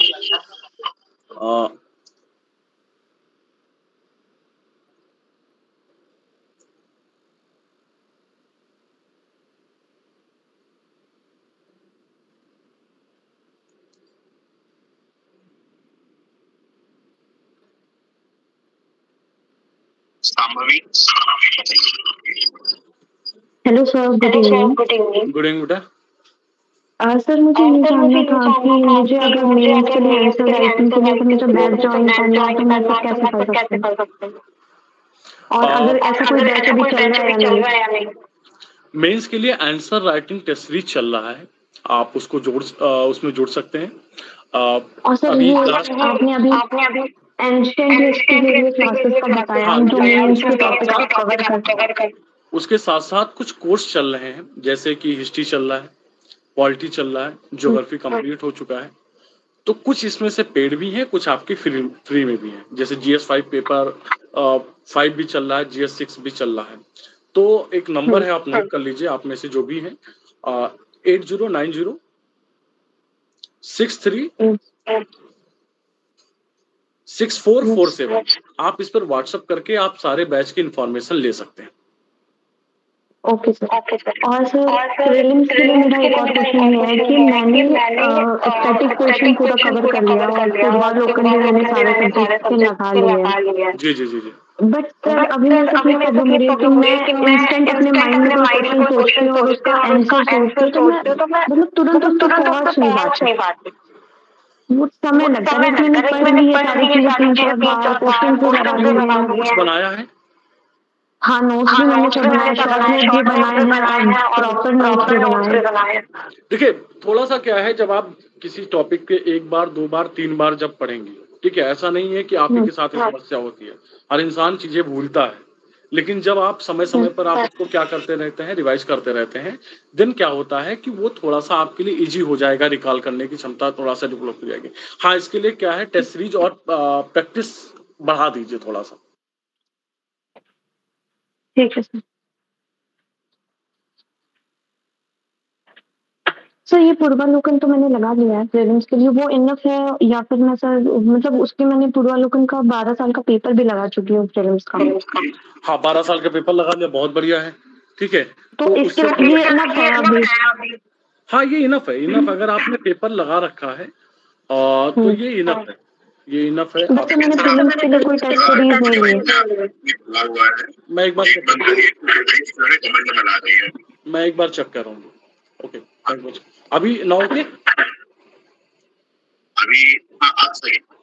Hello sir, good evening. Good evening बेटा। सर मुझे ये जानना था कि मुझे अगर मेंस के लिए आंसर राइटिंग के लिए तो मुझे बैच ज्वाइन करना है, तो मैं सब कैसे कर सकती हूँ? और अगर ऐसा कोई बैच अभी चल रहा है या नहीं? मेंस के लिए आंसर राइटिंग टेस्ट सीरीज चल रहा है, आप उसको उसमें जोड़ सकते हैं। और सर ये आपने अभी एंशिएंट हिस्ट्री के लिए क्लासेस का बताया, जो मेंस के टॉपिक कवर कर। उसके साथ साथ कुछ कोर्स चल रहे हैं, जैसे कि हिस्ट्री चल रहा है, पॉलिटी चल रहा है, ज्योग्राफी कंप्लीट हो चुका है, तो कुछ इसमें से पेड भी है, कुछ आपके फ्री में भी है। जैसे GS5 पेपर 5 भी चल रहा है, GS6 भी चल रहा है। तो एक नंबर है, आप नोट कर लीजिए, आप में से जो भी है 8090 63 6447। आप इस पर व्हाट्सएप करके आप सारे बैच की इंफॉर्मेशन ले सकते हैं। Okay sir. और सर प्रीलिम्स के लिए मेरा एक और क्वेश्चन ये है कि मैंने स्टैटिक क्वेश्चन पूरा कवर कर लिया और पूर्वावलोकन भी मैंने सारे सब्जेक्ट के लगा लिए। जी जी जी जी। बट सर अभी मेरे साथ ये प्रॉब्लम हो रही है कि मैं इंस्टेंट अपने माइंड में कोई क्वेश्चन सोचती हूँ और उसका आंसर सोचती हूँ, तो मैं मतलब तुरंत उस पर पहुंच नहीं पाती, वो समय लगता है। मैंने पढ़ ली है सारी चीजें 3-4 बार, क्वेश्चन भी लगा लिए, बनाया है। हाँ नोट्स भी मैंने सब बनाए, शॉर्ट नोट भी बनाए हैं और प्रॉपर नोट्स भी बनाए हैं। देखिए थोड़ा सा क्या है, जब आप किसी टॉपिक के 1 बार 2 बार 3 बार जब पढ़ेंगे, ठीक है, ऐसा नहीं है कि आप ही के साथ समस्या होती है, हर इंसान चीजें भूलता है, लेकिन जब आप समय समय पर आप उसको क्या करते रहते हैं, रिवाइज करते रहते हैं, देन क्या होता है कि वो थोड़ा सा आपके लिए इजी हो जाएगा, रिकॉल करने की क्षमता थोड़ा सा डेवलप हो जाएगी। हाँ, इसके लिए क्या है, टेस्ट सीरीज और प्रैक्टिस बढ़ा दीजिए थोड़ा सा। ठीक है सर। सर ये पूर्वावलोकन तो मैंने लगा लिया है प्रीलिम्स के लिए, वो इनफ है या फिर मैं सर मतलब उसके मैंने पूर्वावलोकन का 12 साल का पेपर भी लगा चुकी हूँ प्रीलिम्स का। हाँ 12 साल का पेपर लगा लिया, बहुत बढ़िया है। ठीक है, तो इसके बाद ये इनफ है अभी? हाँ ये इनफ है, इनफ अगर आपने पेपर लगा रखा है तो ये इनफ है, ये इनफ है। बच्चे मैंने प्रीलिम्स के लिए कोई टेस्ट सीरीज नहीं लिए। मैं एक बार चेक कर रहा हूँ। ओके अभी 9 के अभी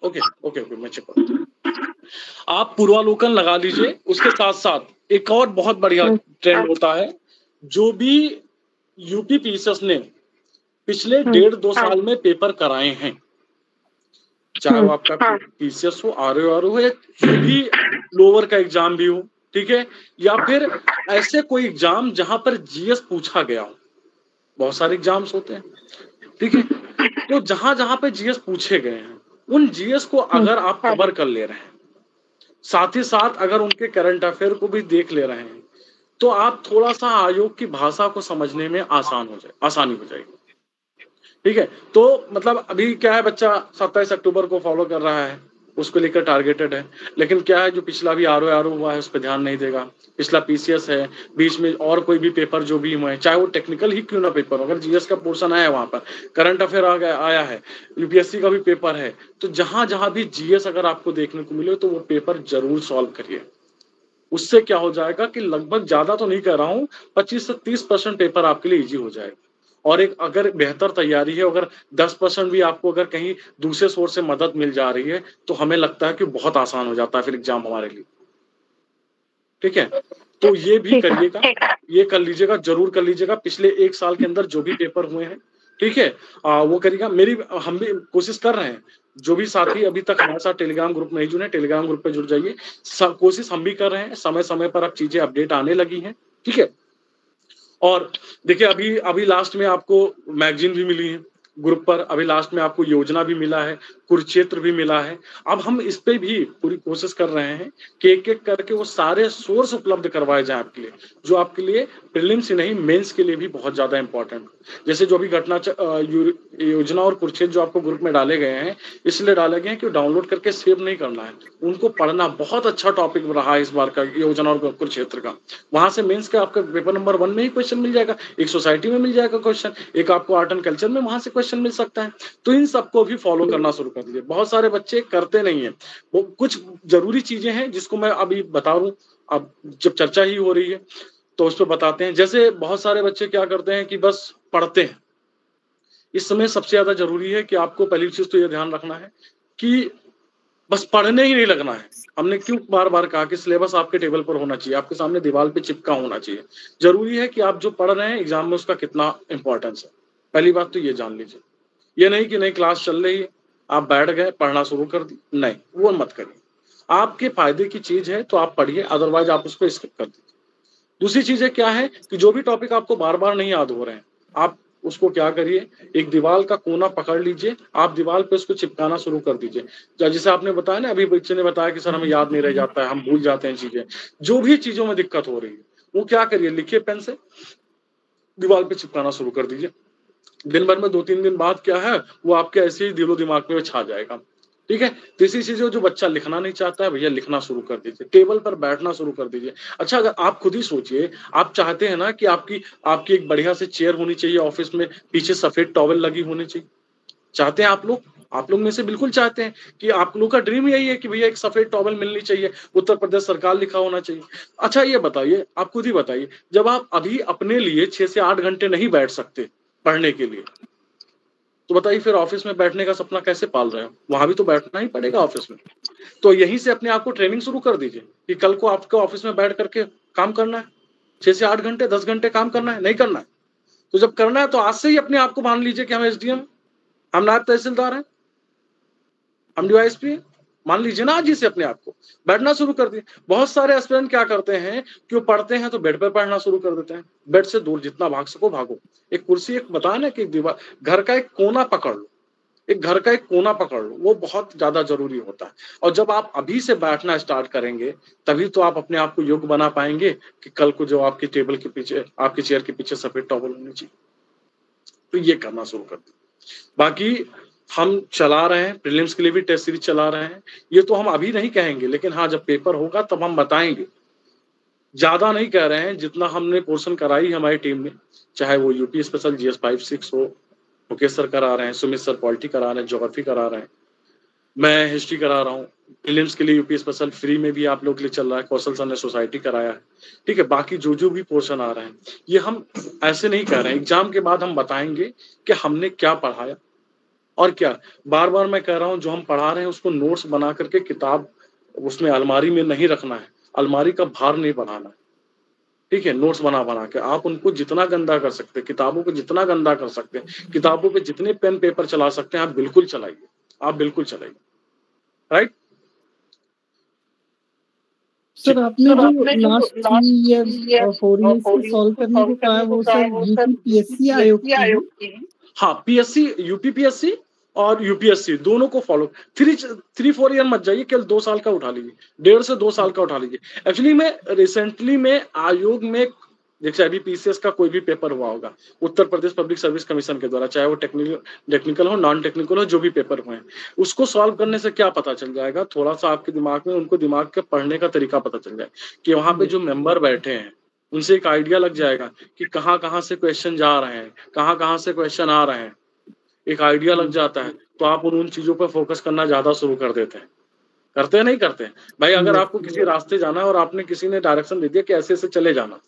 ओके ओके ओके मैं चेक कर, आप पूर्वालोकन लगा लीजिए। उसके साथ साथ एक और बहुत बढ़िया ट्रेंड होता है, जो भी यूपी पीसीएस ने पिछले 1.5-2 साल में पेपर कराए हैं, चाहे वो आपका पीसीएस हो, आरओ हो, या जो भी लोअर का एग्जाम भी हो, ठीक है, या फिर ऐसे कोई एग्जाम जहां पर जीएस पूछा गया हो। बहुत सारे एग्जाम्स होते हैं, ठीक है, तो जहां जहां पे जीएस पूछे गए हैं उन जीएस को अगर आप कवर कर ले रहे हैं, साथ ही साथ अगर उनके करंट अफेयर को भी देख ले रहे हैं, तो आप थोड़ा सा आयोग की भाषा को समझने में आसानी हो जाएगी। ठीक है, तो मतलब अभी क्या है, बच्चा 27 अक्टूबर को फॉलो कर रहा है, उसको लेकर टारगेटेड है, लेकिन क्या है जो पिछला भी आरओ हुआ है उस पर ध्यान नहीं देगा, पिछला पीसीएस है, बीच में और कोई भी पेपर जो भी हुए हैं, चाहे वो टेक्निकल ही क्यों ना पेपर हो, अगर जीएस का पोर्शन आया है वहां पर, करंट अफेयर आया है, यूपीएससी का भी पेपर है, तो जहां जहां भी जीएस अगर आपको देखने को मिले तो वो पेपर जरूर सॉल्व करिए। उससे क्या हो जाएगा कि लगभग, ज्यादा तो नहीं कह रहा हूँ, 25 से 30% पेपर आपके लिए इजी हो जाएगा। और एक अगर बेहतर तैयारी है, अगर 10% भी आपको अगर कहीं दूसरे सोर्स से मदद मिल जा रही है, तो हमें लगता है कि बहुत आसान हो जाता है फिर एग्जाम हमारे लिए। ठीक है, तो ये भी करिएगा, ये कर लीजिएगा, जरूर कर लीजिएगा। पिछले 1 साल के अंदर जो भी पेपर हुए हैं, ठीक है, वो करिएगा। हम भी कोशिश कर रहे हैं, जो भी साथी अभी तक हमारे साथ टेलीग्राम ग्रुप में नहीं जुड़े, टेलीग्राम ग्रुप पे जुड़ जाइए। कोशिश हम भी कर रहे हैं, समय समय पर अब चीजें अपडेट आने लगी हैं, ठीक है। और देखिए अभी लास्ट में आपको मैगजीन भी मिली है ग्रुप पर, अभी लास्ट में आपको योजना भी मिला है, कुरुक्षेत्र भी मिला है। अब हम इस पे भी पूरी कोशिश कर रहे हैं कि एक एक करके वो सारे सोर्स उपलब्ध करवाए जाए आपके लिए, जो आपके लिए प्रीलिम्स ही नहीं मेंस के लिए भी बहुत ज्यादा इंपॉर्टेंट। जैसे जो भी घटना योजना और कुरुक्षेत्र जो आपको ग्रुप में डाले गए हैं, इसलिए डाले गए हैं कि डाउनलोड करके सेव नहीं करना है, उनको पढ़ना। बहुत अच्छा टॉपिक रहा है इस बार का योजना और कुरुक्षेत्र का। वहां से मेंस का आपका पेपर नंबर 1 में ही क्वेश्चन मिल जाएगा, एक सोसाइटी में मिल जाएगा क्वेश्चन, एक आपको आर्ट एंड कल्चर में वहां से क्वेश्चन मिल सकता है। तो इन सबको भी फॉलो करना शुरू कर दीजिए। बहुत सारे बच्चे करते नहीं है, वो कुछ जरूरी चीजें हैं जिसको मैं अभी बता रहा हूँ, अब जब चर्चा ही हो रही है तो उस पर बताते हैं। जैसे बहुत सारे बच्चे क्या करते हैं कि बस पढ़ते हैं। इस समय सबसे ज्यादा जरूरी है कि आपको पहली चीज तो ये ध्यान रखना है कि बस पढ़ने ही नहीं लगना है। हमने क्यों बार बार कहा कि सिलेबस आपके टेबल पर होना चाहिए, आपके सामने दीवार पे चिपका होना चाहिए। जरूरी है कि आप जो पढ़ रहे हैं एग्जाम में उसका कितना इंपॉर्टेंस है, पहली बात तो ये जान लीजिए। ये नहीं कि नहीं क्लास चल रही है आप बैठ गए पढ़ना शुरू कर दी, नहीं, वो मत करिए। आपके फायदे की चीज है तो आप पढ़िए, अदरवाइज आप उसको स्किप कर दीजिए। दूसरी चीजें क्या है कि जो भी टॉपिक आपको बार बार नहीं याद हो रहे हैं, आप उसको क्या करिए, एक दीवार का कोना पकड़ लीजिए, आप दीवार पे उसको चिपकाना शुरू कर दीजिए। जैसे आपने बताया ना, अभी बच्चे ने बताया कि सर हमें याद नहीं रह जाता है, हम भूल जाते हैं चीजें। जो भी चीजों में दिक्कत हो रही है वो क्या करिए, लिखिए पेन से, दीवार पे चिपकाना शुरू कर दीजिए। दिन भर में 2-3 दिन बाद क्या है, वो आपके ऐसे ही दिलो दिमाग में छा जाएगा। ठीक है, तीसरी चीज जो बच्चा लिखना नहीं चाहता है, भैया लिखना शुरू कर दीजिए, टेबल पर बैठना शुरू कर दीजिए। अच्छा, अगर आप खुद ही सोचिए, आप चाहते हैं ना कि आपकी एक बढ़िया से चेयर होनी चाहिए ऑफिस में, पीछे सफेद टॉवल लगी होनी चाहिए, चाहते हैं आप लोग में से बिल्कुल चाहते हैं कि आप लोग का ड्रीम यही है कि भैया एक सफेद टॉवल मिलनी चाहिए, उत्तर प्रदेश सरकार लिखा होना चाहिए। अच्छा ये बताइए, आप खुद ही बताइए, जब आप अभी अपने लिए 6 से 8 घंटे नहीं बैठ सकते पढ़ने के लिए, तो बताइए फिर ऑफिस में बैठने का सपना कैसे पाल रहे हो? वहां भी तो बैठना ही पड़ेगा ऑफिस में। तो यहीं से अपने आप को ट्रेनिंग शुरू कर दीजिए कि कल को आपको ऑफिस में बैठ करके काम करना है, 6 से 8 घंटे 10 घंटे काम करना है, नहीं करना है। तो जब करना है तो आज से ही अपने आप को मान लीजिए कि हम एसडीएम, हम नायब तहसीलदार हैं, हम डीवाईएसपी हैं, मान लीजिए ना आज ही से अपने आप को बैठना शुरू कर दिए। बहुत सारे एस्पिरेंट क्या करते हैं कि वो पढ़ते हैं तो बेड पर पढ़ना शुरू कर देते हैं, बेड से दूर जितना भाग सको भागो। एक कुर्सी, एक बताया ना कि एक दीवार, घर का एक कोना पकड़ लो, एक घर का एक कोना पकड़ लो, वो बहुत ज्यादा जरूरी होता है। और जब आप अभी से बैठना स्टार्ट करेंगे तभी तो आप अपने आप को योग्य बना पाएंगे कि कल को जो आपकी टेबल के पीछे, आपकी चेयर के पीछे सफेद टॉवल होनी चाहिए। तो ये करना शुरू कर दो। बाकी हम चला रहे हैं, प्रीलिम्स के लिए भी टेस्ट सीरीज चला रहे हैं, ये तो हम अभी नहीं कहेंगे, लेकिन हाँ जब पेपर होगा तब हम बताएंगे। ज्यादा नहीं कह रहे हैं, जितना हमने पोर्शन कराई हमारी टीम में, चाहे वो यूपी स्पेशल GS 5-6 हो, मुकेश सर करा रहे हैं, सुमित सर पॉलिटी करा रहे हैं, ज्योग्राफी करा रहे हैं, मैं हिस्ट्री करा रहा हूँ, प्रीलिम्स के लिए यूपी स्पेशल फ्री में भी आप लोग के लिए चल रहा है, कौशल सर ने सोसाइटी कराया है, ठीक है। बाकी जो भी पोर्शन आ रहे हैं, ये हम ऐसे नहीं कह रहे हैं, एग्जाम के बाद हम बताएंगे कि हमने क्या पढ़ाया और क्या। बार बार मैं कह रहा हूँ, जो हम पढ़ा रहे हैं उसको नोट्स बना करके किताब उसमें अलमारी में नहीं रखना है, अलमारी का भार नहीं बढ़ाना है, ठीक है। नोट्स बना बना के आप उनको जितना गंदा कर सकते हैं, किताबों को जितना गंदा कर सकते हैं, किताबों पे जितने पेन पेपर चला सकते हैं, आप बिल्कुल चलाइए, आप बिल्कुल चलाइए, राइट। सर आपने जो लास्ट 3 इयर्स और 4 इयर्स के सॉल्व करने को कहा है, वो सर यूपीपीएससी आयोग की है? हाँ, पीएससी, यूपीपीएससी और यूपीएससी दोनों को फॉलो 3-4 ईयर मत जाइए, केवल 2 साल का उठा लीजिए, 1.5 से 2 साल का उठा लीजिए। एक्चुअली में रिसेंटली में आयोग में जैसे अभी पीसीएस का कोई भी पेपर हुआ होगा Uttar Pradesh public service commission के द्वारा, चाहे वो टेक्निकल हो, नॉन टेक्निकल हो, जो भी पेपर हुए हैं, उसको सॉल्व करने से क्या पता चल जाएगा, थोड़ा सा आपके दिमाग में उनको दिमाग के पढ़ने का तरीका पता चल जाए कि वहां पे जो मेंबर बैठे हैं उनसे एक आइडिया लग जाएगा कि कहाँ से क्वेश्चन जा रहे हैं, कहाँ से क्वेश्चन आ रहे हैं, एक आइडिया लग जाता है, तो आप उन चीजों पर फोकस करना ज्यादा शुरू कर देते हैं। करते हैं नहीं करते हैं भाई? अगर आपको किसी रास्ते जाना है और आपने किसी ने डायरेक्शन दे दिया कि ऐसे ऐसे चले जाना,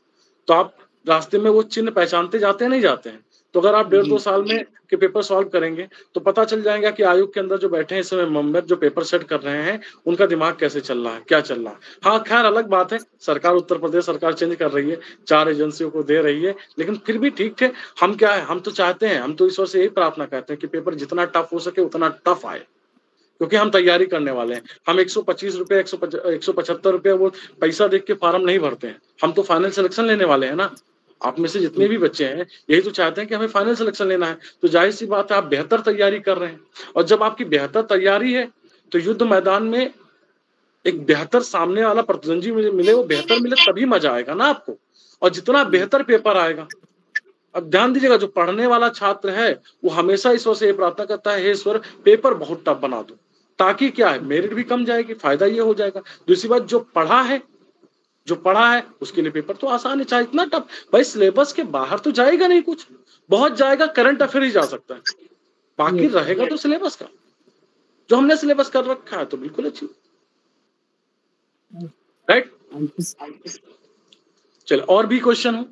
तो आप रास्ते में वो चिन्ह पहचानते जाते हैं नहीं जाते हैं? तो अगर आप 1.5-2 साल में के पेपर सॉल्व करेंगे तो पता चल जाएगा कि आयोग के अंदर जो बैठे हैं इस समय मेंबर जो पेपर सेट कर रहे हैं उनका दिमाग कैसे चल रहा है, क्या चल रहा है। हाँ खैर अलग बात है, सरकार उत्तर प्रदेश सरकार चेंज कर रही है, 4 एजेंसियों को दे रही है, लेकिन फिर भी ठीक है। हम क्या है, हम तो चाहते हैं, हम तो ईश्वर से यही प्रार्थना करते हैं कि पेपर जितना टफ हो सके उतना टफ आए, क्योंकि हम तैयारी करने वाले हैं। हम 125 रुपए 175 रुपए वो पैसा देख के फार्म नहीं भरते हैं, हम तो फाइनल सिलेक्शन लेने वाले हैं ना। आप में से जितने भी बच्चे हैं यही तो चाहते हैं कि हमें फाइनल सिलेक्शन लेना है, तो जाहिर सी बात है आप बेहतर तैयारी कर रहे हैं, और जब आपकी बेहतर तैयारी है तो युद्ध मैदान में एक बेहतर सामने वाला प्रतिद्वंदी मिले, वो बेहतर मिले तभी मजा आएगा ना आपको, और जितना बेहतर पेपर आएगा। अब ध्यान दीजिएगा, जो पढ़ने वाला छात्र है वो हमेशा ईश्वर से ये प्रार्थना करता है, हे ईश्वर पेपर बहुत टफ बना दो, ताकि क्या है मेरिट भी कम जाएगी, फायदा ये हो जाएगा। दूसरी बात, जो पढ़ा है उसके लिए पेपर तो आसान है, चाहे इतना टफ, भाई सिलेबस के बाहर तो जाएगा नहीं, कुछ बहुत जाएगा करंट अफेयर ही जा सकता है, बाकी रहेगा तो सिलेबस का। जो हमने सिलेबस कर रखा है तो बिल्कुल अच्छी, राइट। चलो और भी क्वेश्चन हो?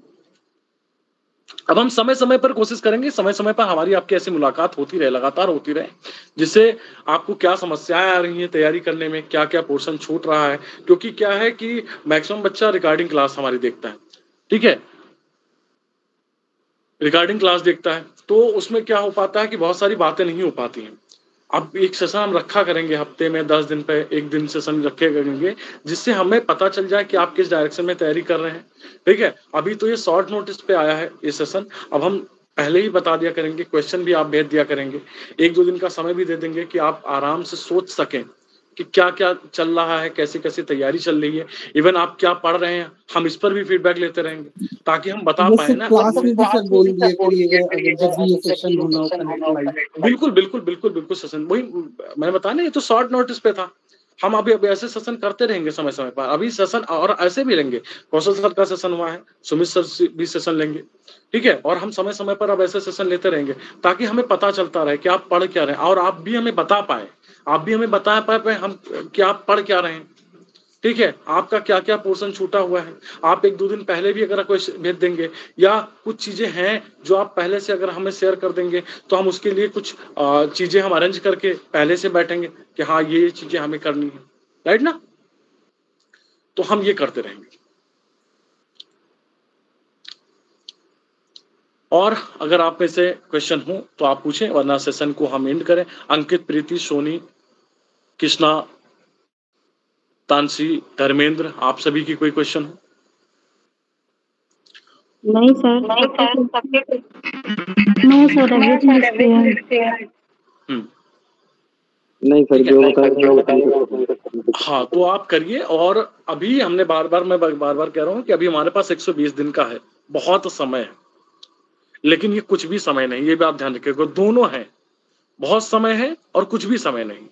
अब हम समय समय पर कोशिश करेंगे, समय समय पर हमारी आपकी ऐसी मुलाकात होती रहे, लगातार होती रहे, जिससे आपको क्या समस्याएं आ रही हैं तैयारी करने में, क्या क्या पोर्शन छूट रहा है। क्योंकि क्या है कि मैक्सिमम बच्चा रिकॉर्डिंग क्लास हमारी देखता है, ठीक है, रिकॉर्डिंग क्लास देखता है, तो उसमें क्या हो पाता है कि बहुत सारी बातें नहीं हो पाती हैं। अब एक सेशन हम रखा करेंगे हफ्ते में 10 दिन पे 1 दिन सेशन रखे करेंगे, जिससे हमें पता चल जाए कि आप किस डायरेक्शन में तैयारी कर रहे हैं, ठीक है। अभी तो ये शॉर्ट नोटिस पे आया है ये सेशन, अब हम पहले ही बता दिया करेंगे, क्वेश्चन भी आप भेज दिया करेंगे, 1-2 दिन का समय भी दे देंगे कि आप आराम से सोच सकें कि क्या क्या चल रहा है, कैसे कैसे तैयारी चल रही है, इवन आप क्या पढ़ रहे हैं, हम इस पर भी फीडबैक लेते रहेंगे ताकि हम बता पाए ना। क्लास में भी सर बोल दिया करिएगा अगर जब भी ये सेशन होना हो कनेक्ट लाइव। बिल्कुल बिल्कुल बिल्कुल बिल्कुल सेशन, वही मैंने बताया ना, ये तो शॉर्ट नोटिस पे था। हम अभी ऐसे सेशन करते रहेंगे समय समय पर, अभी सेशन और ऐसे भी लेंगे, कौशल सर का सेशन हुआ है, सुमित सर भी सेशन लेंगे, ठीक है। और हम समय समय पर अब ऐसे सेशन लेते रहेंगे ताकि हमें पता चलता रहे कि आप पढ़ क्या रहे हैं, और आप भी हमें बता पाए, हम कि आप पढ़ क्या रहे हैं, ठीक है, आपका क्या क्या पोर्शन छूटा हुआ है। आप 1-2 दिन पहले भी अगर कोई भेज देंगे, या कुछ चीजें हैं जो आप पहले से अगर हमें शेयर कर देंगे, तो हम उसके लिए कुछ चीजें हम अरेंज करके पहले से बैठेंगे कि हाँ ये चीजें हमें करनी है, राइट ना। तो हम ये करते रहेंगे। और अगर आप में से क्वेश्चन हो तो आप पूछें, वरना सेशन को हम एंड करें। अंकित, प्रीति, सोनी, कृष्णा, तानसी, धर्मेंद्र, आप सभी की कोई क्वेश्चन हो? नहीं सर, नहीं सर, जो बताया। हाँ तो आप करिए। और अभी हमने मैं बार बार कह रहा हूँ कि अभी हमारे पास 120 दिन का है, बहुत समय है, लेकिन ये कुछ भी समय नहीं, ये भी आप ध्यान रखिएगा, दोनों है, बहुत समय है और कुछ भी समय नहीं।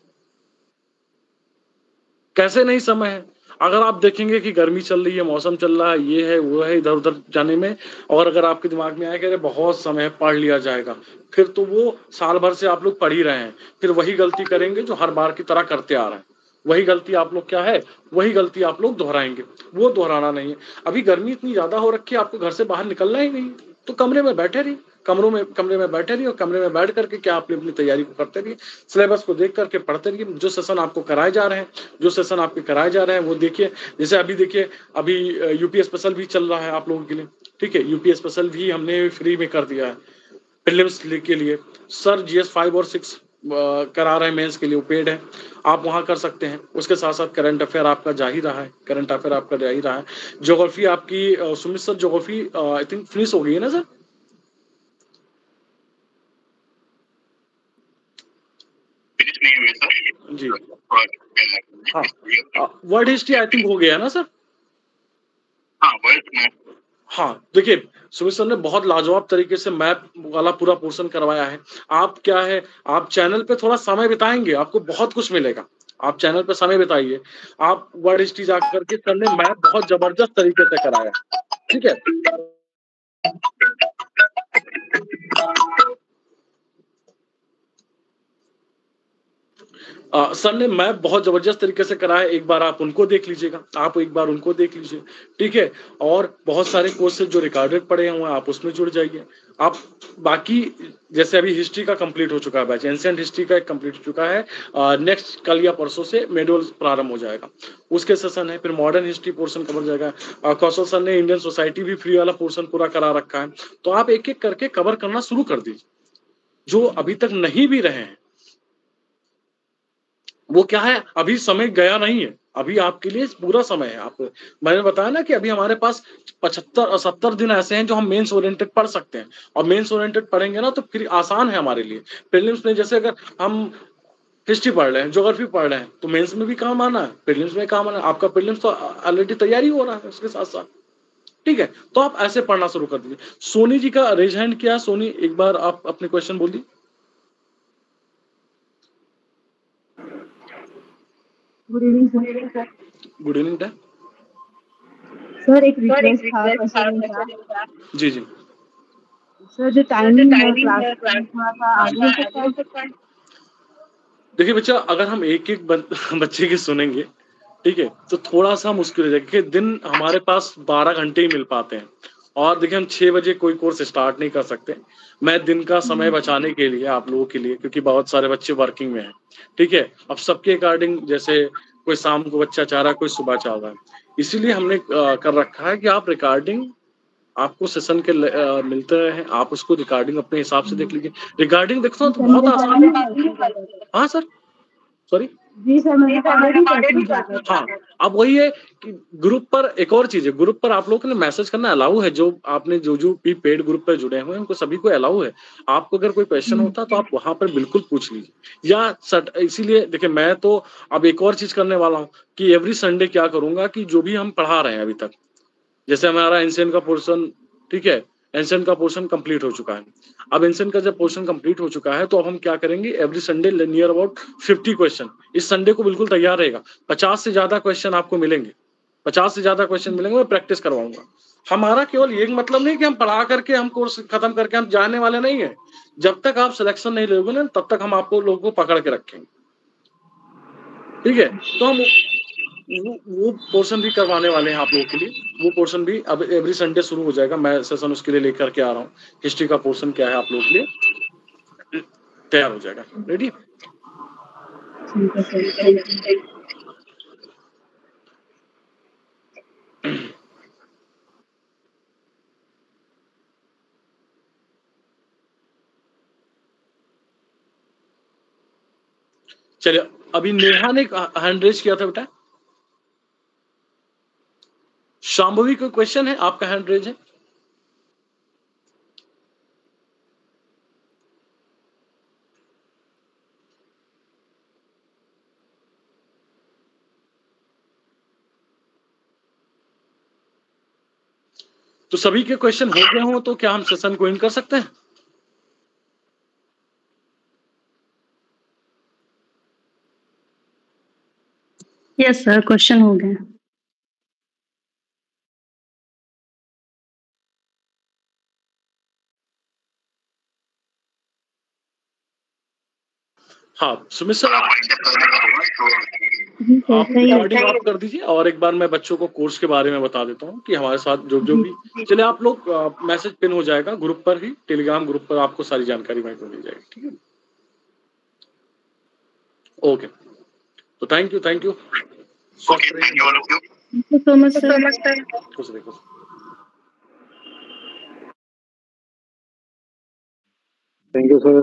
कैसे नहीं समय है? अगर आप देखेंगे कि गर्मी चल रही है, मौसम चल रहा है, ये है वो है, इधर उधर जाने में, और अगर आपके दिमाग में आए कि अरे बहुत समय पढ़ लिया जाएगा, फिर तो वो साल भर से आप लोग पढ़ ही रहे हैं, फिर वही गलती करेंगे जो हर बार की तरह करते आ रहे हैं। वही गलती आप लोग क्या है, वही गलती आप लोग दोहराएंगे, वो दोहराना नहीं है। अभी गर्मी इतनी ज्यादा हो रखी है, आपको घर से बाहर निकलना ही नहीं, तो कमरे में बैठे रहिए, कमरे में बैठे रहिए, और कमरे में बैठ करके क्या आपने अपनी तैयारी को करते रहिए, सिलेबस को देख करके पढ़ते रहिए, जो सेशन आपको कराए जा रहे हैं, जो सेशन आपके कराए जा रहे हैं वो देखिए। जैसे अभी देखिए, अभी यूपी स्पेशल भी चल रहा है आप लोगों के लिए, ठीक है, यूपी स्पेशल भी हमने फ्री में कर दिया है प्रीलिम्स के लिए। सर जीएस 5 और 6 करा रहे हैं, मेंस के लिए पेड है, आप वहां कर सकते हैं। उसके साथ साथ करंट अफेयर आपका जा ही रहा है, करंट अफेयर आपका जा ही रहा है। ज्योग्राफी आपकी Sumit sir, geography I think finish हो गई है ना सर? फिनिश नहीं हुई सर जी, हाँ। वर्ल्ड हिस्ट्री आई थिंक हो गया है ना सर? हाँ वर्ल्ड मैप, हाँ, देखिए सुमित सर ने बहुत लाजवाब तरीके से मैप वाला पूरा पोर्शन करवाया है। आप क्या है, आप चैनल पे थोड़ा समय बिताएंगे, आपको बहुत कुछ मिलेगा। आप चैनल पे समय बिताइए, आप वर्ल्ड हिस्ट्री जाकर के सर ने मैप बहुत जबरदस्त तरीके से कराया, ठीक है। सर ने मैप बहुत जबरदस्त तरीके से कराया, एक बार आप उनको देख लीजिएगा, आप एक बार उनको देख लीजिए, ठीक है। और बहुत सारे कोर्सेज जो रिकॉर्डेड पड़े हुए हैं आप उसमें जुड़ जाइए। आप बाकी जैसे अभी हिस्ट्री का कंप्लीट हो चुका है बैच, एंशिएंट हिस्ट्री का एक कंप्लीट हो चुका है, नेक्स्ट कल या परसों से मेडोल प्रारंभ हो जाएगा, उसके सेशन है। फिर मॉडर्न हिस्ट्री पोर्शन कवर जाएगा। कौशल सर ने इंडियन सोसाइटी भी फ्री वाला पोर्शन पूरा करा रखा है। तो आप एक एक करके कवर करना शुरू कर दीजिए, जो अभी तक नहीं भी रहे हैं। वो क्या है, अभी समय गया नहीं है, अभी आपके लिए पूरा समय है। आप, मैंने बताया ना कि अभी हमारे पास 75 और 70 दिन ऐसे हैं जो हम मेंस ओरिएंटेड पढ़ सकते हैं, और मेंस ओरिएंटेड पढ़ेंगे ना तो फिर आसान है हमारे लिए। प्रीलिम्स में जैसे अगर हम हिस्ट्री पढ़ रहे हैं, ज्योग्राफी पढ़ रहे हैं, तो मेंस में भी काम आना है, प्रीलिम्स में काम आना है। आपका प्रीलिम्स तो ऑलरेडी तैयारी हो रहा है उसके साथ साथ, ठीक है। तो आप ऐसे पढ़ना शुरू कर दीजिए। सोनी जी का रेज हैंड किया, सोनी एक बार आप अपने क्वेश्चन बोलिए। Good evening sir. Good evening time sir एक रिक्वेस्ट था क्वेश्चन का। जी जी सर जो टाइमिंग है क्लास थोड़ा सा आगे हो सकता है? देखिए बच्चा, अगर हम एक एक बच्चे की सुनेंगे, ठीक है, तो थोड़ा सा मुश्किल हो जाएगा, क्योंकि दिन हमारे पास 12 घंटे ही मिल पाते हैं। और देखिए हम 6 बजे कोई कोर्स स्टार्ट नहीं कर सकते। मैं दिन का समय बचाने के लिए आप लोगों के लिए, क्योंकि बहुत सारे बच्चे वर्किंग में हैं, ठीक है, अब सबके अकॉर्डिंग, जैसे कोई शाम को बच्चा चाह रहा है, कोई सुबह चाह रहा है, इसीलिए हमने कर रखा है कि आप रिकॉर्डिंग, आपको सेशन के मिलते हैं, आप उसको रिकॉर्डिंग अपने हिसाब से देख लीजिए। रिकॉर्डिंग देखो तो बहुत आसान है। हाँ सर, सॉरी जी सर, मैंने रिकॉर्डेड ही हाँ, अब वही है कि ग्रुप पर एक और चीज है, ग्रुप पर आप लोगों के लिए मैसेज करना अलाउ है। जो आपने जो भी पेड ग्रुप पर जुड़े हुए हैं उनको सभी को अलाउ है। आपको अगर कोई क्वेश्चन होता तो आप वहां पर बिल्कुल पूछ लीजिए। या इसीलिए देखिए, मैं तो अब एक और चीज करने वाला हूँ कि एवरी संडे क्या करूंगा कि जो भी हम पढ़ा रहे हैं अभी तक, जैसे हमारा एंशिएंट का पोर्शन, ठीक है, एंशिएंट का पोर्शन कंप्लीट हो चुका है। अब एंशिएंट का जब पोर्शन कंप्लीट हो चुका है तो अब हम क्या करेंगे, every Sunday near about 50 question, इस संडे को बिल्कुल तैयार रहेगा। 50 से ज्यादा क्वेश्चन आपको मिलेंगे, 50 से ज्यादा क्वेश्चन मिलेंगे, मैं प्रैक्टिस करवाऊंगा। हमारा केवल ये मतलब नहीं कि हम पढ़ा करके हम कोर्स खत्म करके हम जाने वाले नहीं है। जब तक आप सिलेक्शन नहीं लोगे ना, तब तक हम आपको लोगों को पकड़ के रखेंगे, ठीक है। तो हम वो पोर्शन भी करवाने वाले हैं आप लोगों के लिए। वो पोर्शन भी अब एवरी संडे शुरू हो जाएगा, मैं सेशन उसके लिए लेकर के आ रहा हूँ। हिस्ट्री का पोर्शन क्या है आप लोगों के लिए तैयार हो जाएगा, रेडी। ठीक है सर। चलिए, अभी नेहा ने हैंड रेज किया था बेटा। शांभवी कोई क्वेश्चन है, आपका हैंड रेज है। तो सभी के क्वेश्चन हो गए हों तो क्या हम सेशन को इन कर सकते हैं? यस सर, क्वेश्चन हो गए। हाँ सुमित सर, जी सर आप सही है। रिकॉर्डिंग ऑफ कर दीजिए और एक बार मैं बच्चों को कोर्स के बारे में बता देता हूँ कि हमारे साथ जो जो भी चले, आप लोग मैसेज पिन हो जाएगा ग्रुप पर ही, टेलीग्राम ग्रुप पर आपको सारी जानकारी वहीं पर मिल जाएगी, ठीक है। ओके, तो thank you thank you so much sir. कुछ देखो। Thank you sir.